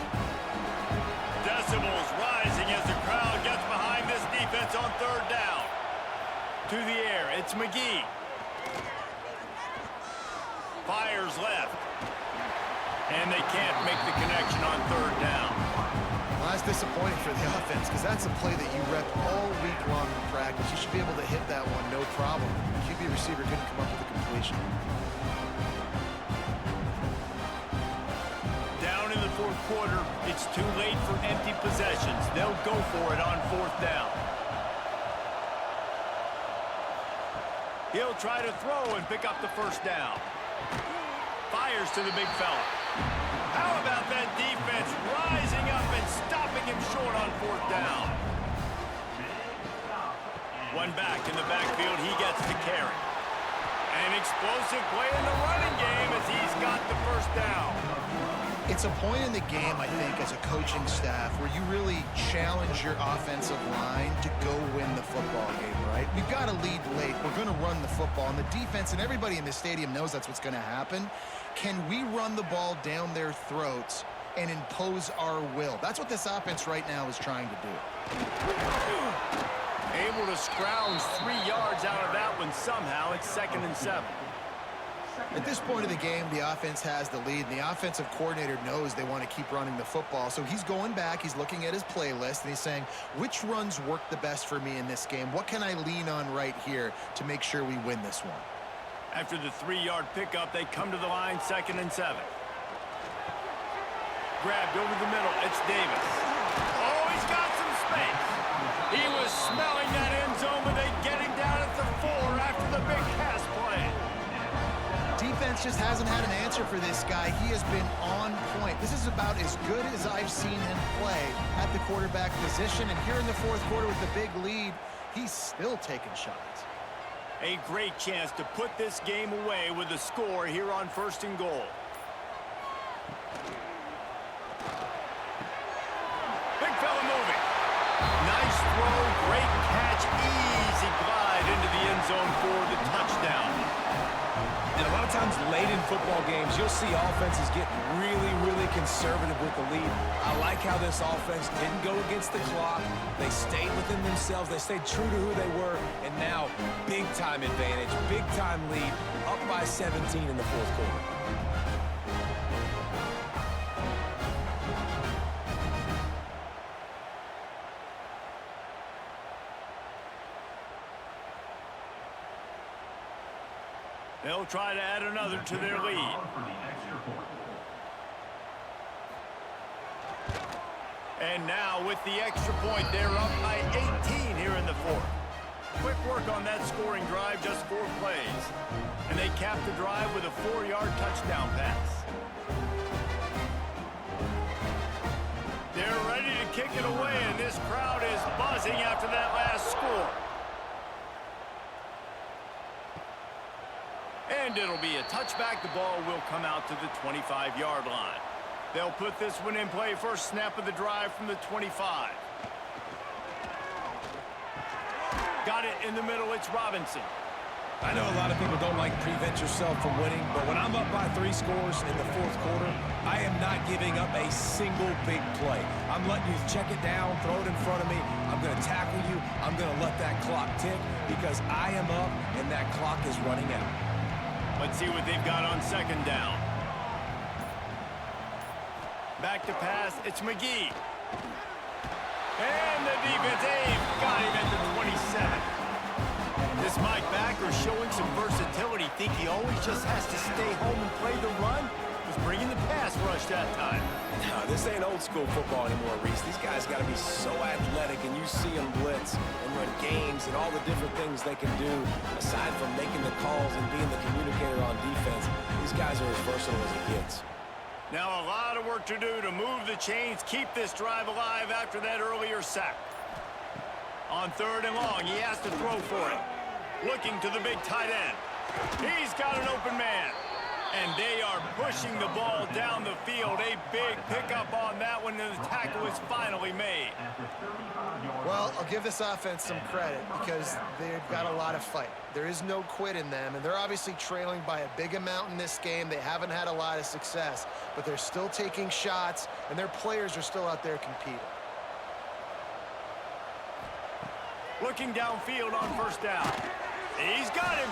Decibels rising as the crowd gets behind this defense on 3rd down. To the air, it's McGee. Fires left. And they can't make the connection on 3rd down. Well, that's disappointing for the offense because that's a play that you rep all week long in practice. You should be able to hit that one no problem. The QB receiver couldn't come up with a completion. Down in the 4th quarter, it's too late for empty possessions. They'll go for it on 4th down. He'll try to throw and pick up the 1st down. Fires to the big fella. How about that defense rising up and stopping him short on 4th down? One back in the backfield, he gets the carry. An explosive play in the running game as he's got the 1st down. It's a point in the game, I think, as a coaching staff where you really challenge your offensive line to go win the football game, right? We've got to lead late. We're going to run the football. And the defense and everybody in the stadium knows that's what's going to happen. Can we run the ball down their throats and impose our will? That's what this offense right now is trying to do. Able to scrounge 3 yards out of that one somehow. It's 2nd and 7. At this point of the game, the offense has the lead, and the offensive coordinator knows they want to keep running the football. So he's going back, he's looking at his playlist, and he's saying, which runs work the best for me in this game? What can I lean on right here to make sure we win this one? After the 3-yard pickup, they come to the line, 2nd and 7. Grabbed over the middle, it's Davis. Oh, he's got some space. He was smelling that end zone, but they get him down at the 4 after the big pass play. Defense just hasn't had an answer for this guy. He has been on point. This is about as good as I've seen him play at the quarterback position. And here in the 4th quarter with the big lead, he's still taking shots. A great chance to put this game away with a score here on 1st and goal. Big fella moving. Nice throw, great catch, easy glide into the end zone for the touchdown. And a lot of times late in football games, you'll see offenses get really conservative with the lead. I like how this offense didn't go against the clock. They stayed within themselves. They stayed true to who they were. And now, big-time advantage, big-time lead, up by 17 in the 4th quarter. They'll try to add another to their lead. And now with the extra point, they're up by 18 here in the 4th. Quick work on that scoring drive, just 4 plays. And they cap the drive with a 4-yard touchdown pass. They're ready to kick it away, and this crowd is buzzing after that last score. And it'll be a touchback. The ball will come out to the 25-yard line. They'll put this one in play. First snap of the drive from the 25. Got it in the middle. It's Robinson. I know a lot of people don't like prevent yourself from winning, but when I'm up by 3 scores in the 4th quarter, I am not giving up a single big play. I'm letting you check it down, throw it in front of me. I'm going to tackle you. I'm going to let that clock tick because I am up and that clock is running out. Let's see what they've got on 2nd down. Back to pass, it's McGee. And the defense, got him at the 27. This Mike backer showing some versatility. Think he always just has to stay home and play the run? Was bringing the pass rush that time. No, this ain't old school football anymore, Reese. These guys got to be so athletic, and you see them blitz and run games and all the different things they can do. Aside from making the calls and being the communicator on defense, these guys are as versatile as it gets. Now a lot of work to do to move the chains, keep this drive alive after that earlier sack. On 3rd and long, he has to throw for it. Looking to the big tight end. He's got an open man. And they are pushing the ball down the field. A big pickup on that one, and the tackle is finally made. Well, I'll give this offense some credit because they've got a lot of fight. There is no quit in them, and they're obviously trailing by a big amount in this game. They haven't had a lot of success, but they're still taking shots, and their players are still out there competing. Looking downfield on 1st down. He's got him.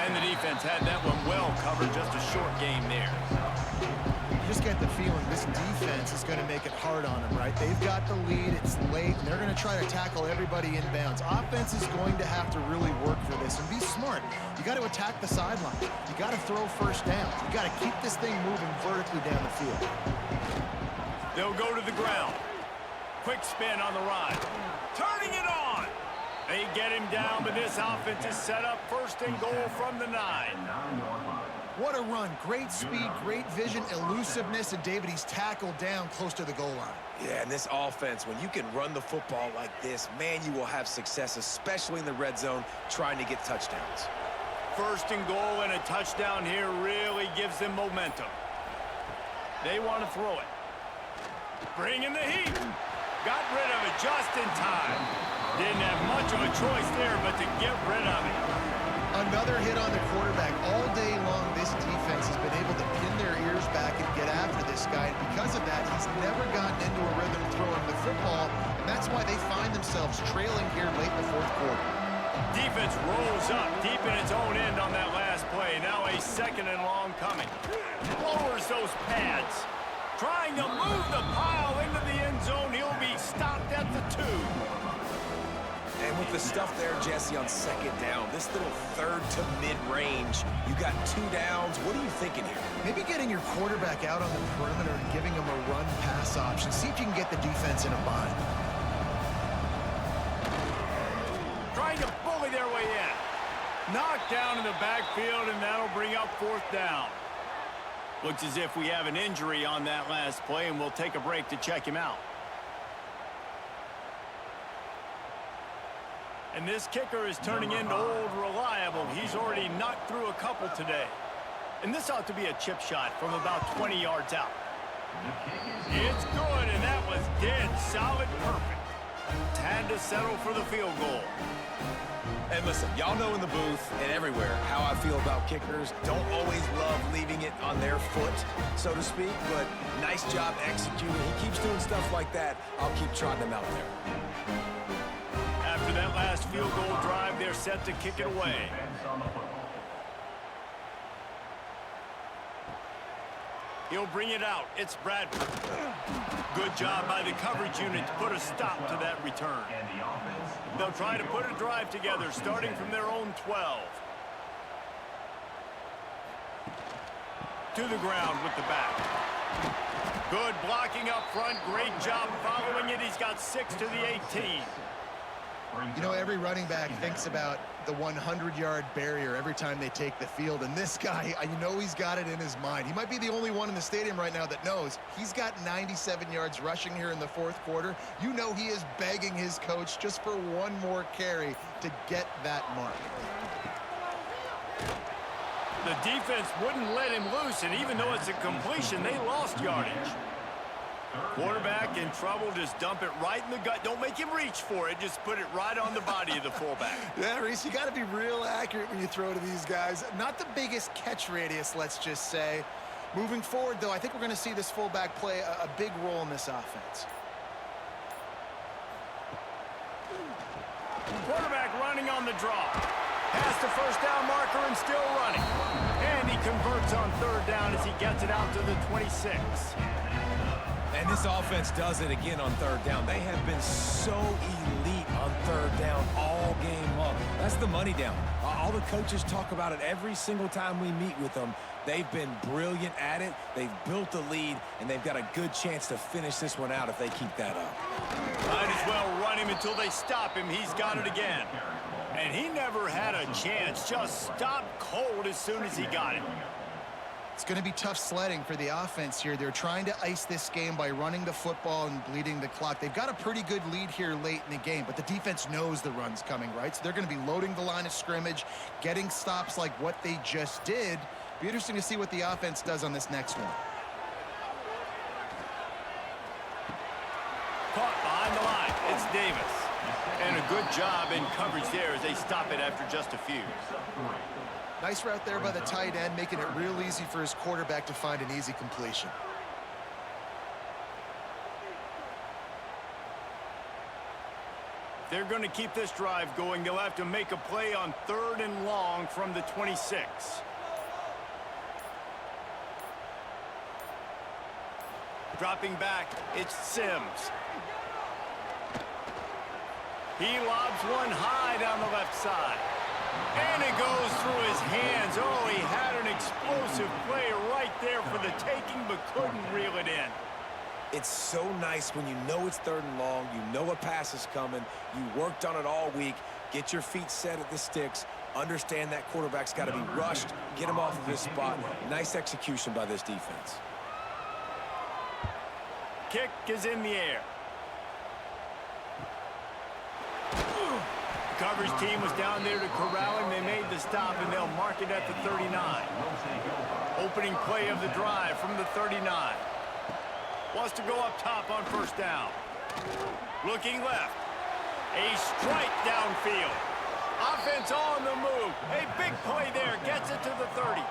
And the defense had that one well covered. Just a short game there. You just get the feeling this defense is going to make it hard on them, right? They've got the lead. It's late, and they're going to try to tackle everybody inbounds. Offense is going to have to really work for this and be smart. You got to attack the sideline. You got to throw 1st down. You got to keep this thing moving vertically down the field. They'll go to the ground. Quick spin on the ride. Turning it on. They get him down, but this offense is set up 1st and goal from the 9. What a run. Great speed, great vision, elusiveness, and David, he's tackled down close to the goal line. Yeah, and this offense, when you can run the football like this, man, you will have success, especially in the red zone, trying to get touchdowns. 1st and goal and a touchdown here really gives them momentum. They want to throw it. Bringing the heat. Got rid of it just in time. Didn't have much of a choice there but to get rid of it. Another hit on the quarterback. All day long, this defense has been able to pin their ears back and get after this guy. And because of that, he's never gotten into a rhythm throwing the football. And that's why they find themselves trailing here late in the fourth quarter. Defense rolls up deep in its own end on that last play. Now a 2nd and long coming. Lowers those pads. Trying to move the pile into the end zone. He'll be stopped at the 2. And with the stuff there, Jesse, on 2nd down, this little 3rd to mid-range, you got 2 downs. What are you thinking here? Maybe getting your quarterback out on the perimeter and giving him a run-pass option. See if you can get the defense in a bind. Trying to bully their way in. Knocked down in the backfield, and that'll bring up 4th down. Looks as if we have an injury on that last play, and we'll take a break to check him out. And this kicker is turning into old reliable. He's already knocked through a couple today. And this ought to be a chip shot from about 20 yards out. It's good, and that was dead solid perfect. Had to settle for the field goal. And listen, y'all know in the booth and everywhere how I feel about kickers. Don't always love leaving it on their foot, so to speak, but nice job executing. He keeps doing stuff like that. I'll keep trotting him out there. After that last field goal drive, they're set to kick it away. He'll bring it out. It's Bradford. Good job by the coverage unit to put a stop to that return. They'll try to put a drive together, starting from their own 12. To the ground with the back. Good blocking up front. Great job following it. He's got 6 to the 18. You know, every running back thinks about the 100-yard barrier every time they take the field. And this guy, you know he's got it in his mind. He might be the only one in the stadium right now that knows he's got 97 yards rushing here in the fourth quarter. You know he is begging his coach just for one more carry to get that mark. The defense wouldn't let him loose, and even though it's a completion, they lost yardage. Quarterback in trouble, just dump it right in the gut. Don't make him reach for it. Just put it right on the body of the fullback. Yeah, Reese, you got to be real accurate when you throw to these guys. Not the biggest catch radius, let's just say. Moving forward, though, I think we're going to see this fullback play a big role in this offense. Quarterback running on the draw. Past the first down marker and still running. And he converts on 3rd down as he gets it out to the 26. And this offense does it again on 3rd down. They have been so elite on 3rd down all game long. That's the money down. All the coaches talk about it every single time we meet with them. They've been brilliant at it. They've built the lead, and they've got a good chance to finish this one out if they keep that up. Might as well run him until they stop him. He's got it again. And he never had a chance. Just stopped cold as soon as he got it. It's going to be tough sledding for the offense here. They're trying to ice this game by running the football and bleeding the clock. They've got a pretty good lead here late in the game, but the defense knows the run's coming, right? So they're going to be loading the line of scrimmage, getting stops like what they just did. Be interesting to see what the offense does on this next one. Caught behind the line. It's Davis. And a good job in coverage there as they stop it after just a few. Nice route there by the tight end, making it real easy for his quarterback to find an easy completion. They're going to keep this drive going. They'll have to make a play on 3rd and long from the 26. Dropping back, it's Sims. He lobs one high down the left side. And it goes through his hands. Oh, he had an explosive play right there for the taking, but couldn't reel it in. It's so nice when you know it's 3rd and long, you know a pass is coming, you worked on it all week, get your feet set at the sticks, understand that quarterback's got to be rushed, get him off of his spot. Nice execution by this defense. Kick is in the air. Coverage team was down there to corral him. They made the stop, and they'll mark it at the 39. Opening play of the drive from the 39. Wants to go up top on first down. Looking left. A strike downfield. Offense on the move. A big play there. Gets it to the 30.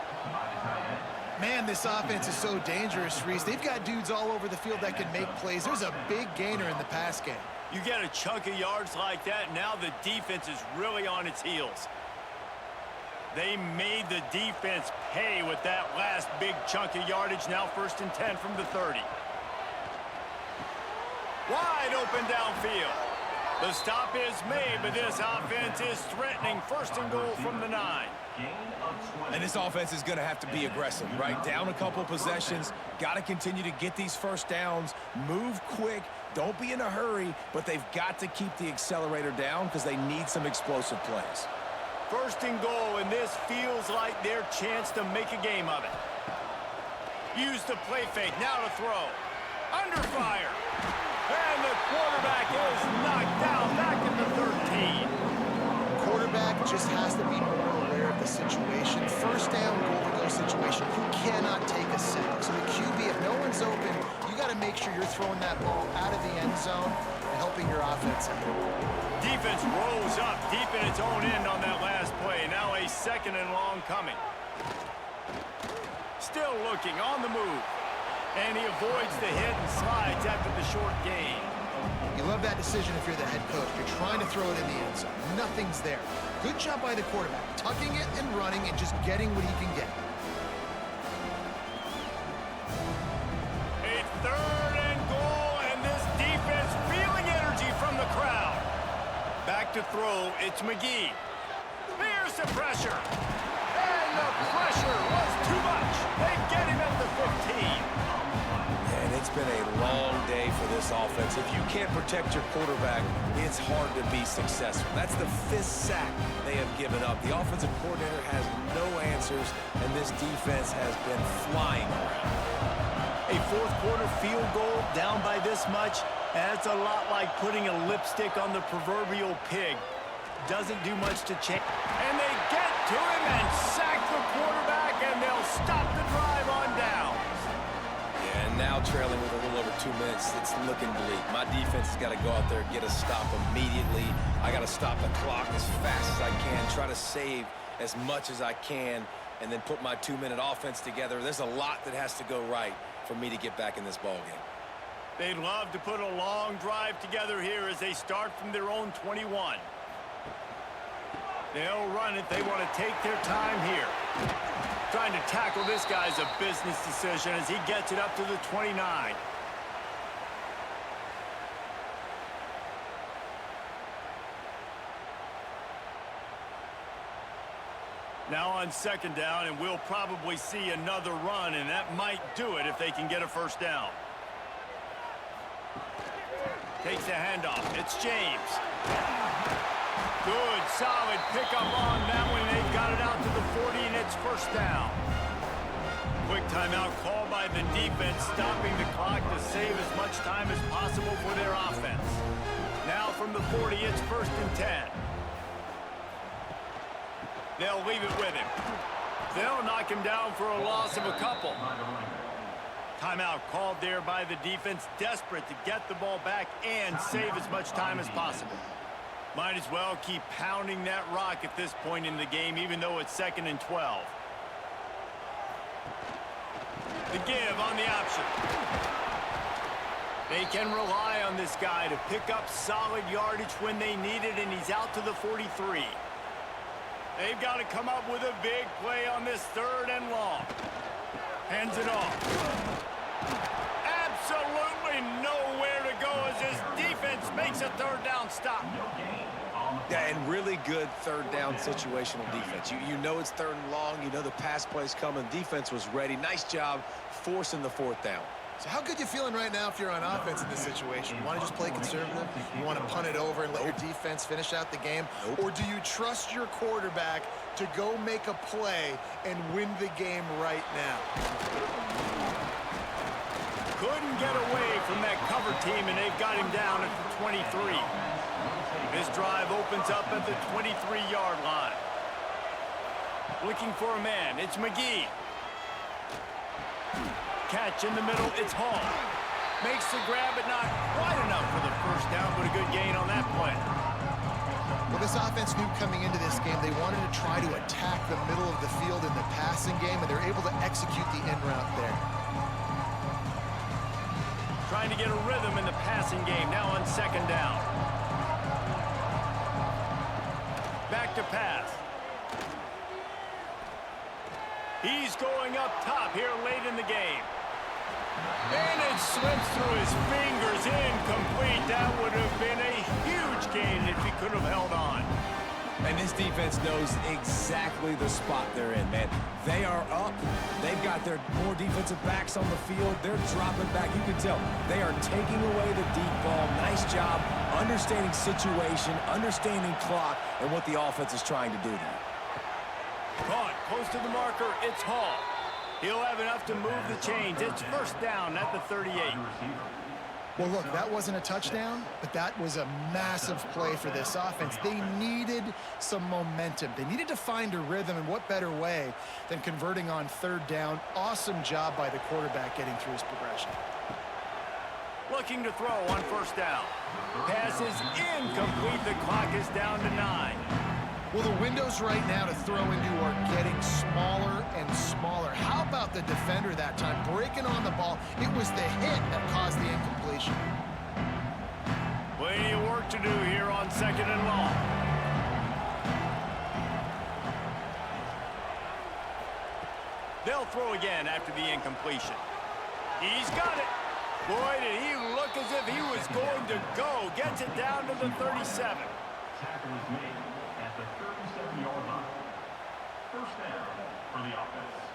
Man, this offense is so dangerous, Reese. They've got dudes all over the field that can make plays. There's a big gainer in the pass game. You get a chunk of yards like that, now the defense is really on its heels. They made the defense pay with that last big chunk of yardage. Now 1st and 10 from the 30. Wide open downfield. The stop is made, but this offense is threatening. 1st and goal from the 9. And this offense is going to have to be aggressive, right? Down a couple possessions. Got to continue to get these first downs. Move quick. Don't be in a hurry, but they've got to keep the accelerator down because they need some explosive plays. 1st and goal, and this feels like their chance to make a game of it. Use the play fake. Now to throw. Under fire. And the quarterback is knocked down back at the 13. Quarterback just has to be more aware of the situation. 1st down, goal-to-go situation. You cannot take a sack. So the QB, if no one's open, you got to make sure you're throwing that ball out of the end zone and helping your offense out. Defense rolls up deep in its own end on that last play. Now a 2nd and long coming. Still looking on the move. And he avoids the hit and slides after the short gain. You love that decision if you're the head coach. You're trying to throw it in the end zone. Nothing's there. Good job by the quarterback, tucking it and running and just getting what he can get. A 3rd and goal, and this defense feeling energy from the crowd. Back to throw, it's McGee. There's the pressure. And the pressure was too much. They get him at the 15. And it's been a long day for this offense. If you can't protect your quarterback, it's hard to be successful. That's the 5th sack they have given up. The offensive coordinator has no answers, and this defense has been flying around. A 4th quarter field goal down by this much, that's a lot like putting a lipstick on the proverbial pig. Doesn't do much to change. And they get to him and sack the quarterback, and they'll stop the drive on down. And now trailing with a little over 2 minutes, it's looking bleak. My defense has got to go out there and get a stop immediately. I got to stop the clock as fast as I can, try to save as much as I can, and then put my 2-minute offense together. There's a lot that has to go right for me to get back in this ballgame. They'd love to put a long drive together here as they start from their own 21. They'll run it. They want to take their time here. Trying to tackle this guy's a business decision as he gets it up to the 29. Now on 2nd down, and we'll probably see another run, and that might do it if they can get a 1st down. Takes the handoff. It's James. Good, solid pickup on that one. They've got it out to the 40, and it's 1st down. Quick timeout called by the defense, stopping the clock to save as much time as possible for their offense. Now from the 40, it's 1st and 10. They'll leave it with him. They'll knock him down for a loss of a couple. Timeout called there by the defense, desperate to get the ball back and save as much time as possible. Might as well keep pounding that rock at this point in the game, even though it's 2nd and 12. The give on the option. They can rely on this guy to pick up solid yardage when they need it, and he's out to the 43. They've got to come up with a big play on this 3rd and long. Hands it off. Absolutely nowhere to go as his defense makes a 3rd down stop. Yeah, and really good 3rd down situational defense. You know it's 3rd and long. You know the pass play's coming. Defense was ready. Nice job forcing the 4th down. So how good you feeling right now if you're on offense in this situation? You want to just play conservative? You want to punt it over and let your defense finish out the game? Or do you trust your quarterback to go make a play and win the game right now? Couldn't get away from that cover team, and they've got him down at the 23. This drive opens up at the 23-yard line. Looking for a man. It's McGee. Catch in the middle, it's Hall. Makes the grab, but not quite enough for the first down, but a good gain on that play. Well, this offense knew coming into this game they wanted to try to attack the middle of the field in the passing game, and they're able to execute the in route there. Trying to get a rhythm in the passing game, now on second down. Back to pass. He's going up top here late in the game. And it slips through his fingers, incomplete. That would have been a huge gain if he could have held on. And this defense knows exactly the spot they're in, man. They are up. They've got their more defensive backs on the field. They're dropping back. You can tell they are taking away the deep ball. Nice job understanding situation, understanding clock, and what the offense is trying to do there. Caught close to the marker. It's Hall. He'll have enough to move the chains. It's first down at the 38. Well, look, that wasn't a touchdown, but that was a massive play for this offense. They needed some momentum. They needed to find a rhythm, and what better way than converting on third down. Awesome job by the quarterback getting through his progression. Looking to throw on first down. Pass is incomplete. The clock is down to 9. Well, the windows right now to throw into are getting smaller and smaller. How about the defender that time breaking on the ball? It was the hit that caused the incompletion. Plenty of work to do here on second and long. They'll throw again after the incompletion. He's got it. Boy, did he look as if he was going to go. Gets it down to the 37. Tackle is made at the 37-yard line. First down for the offense.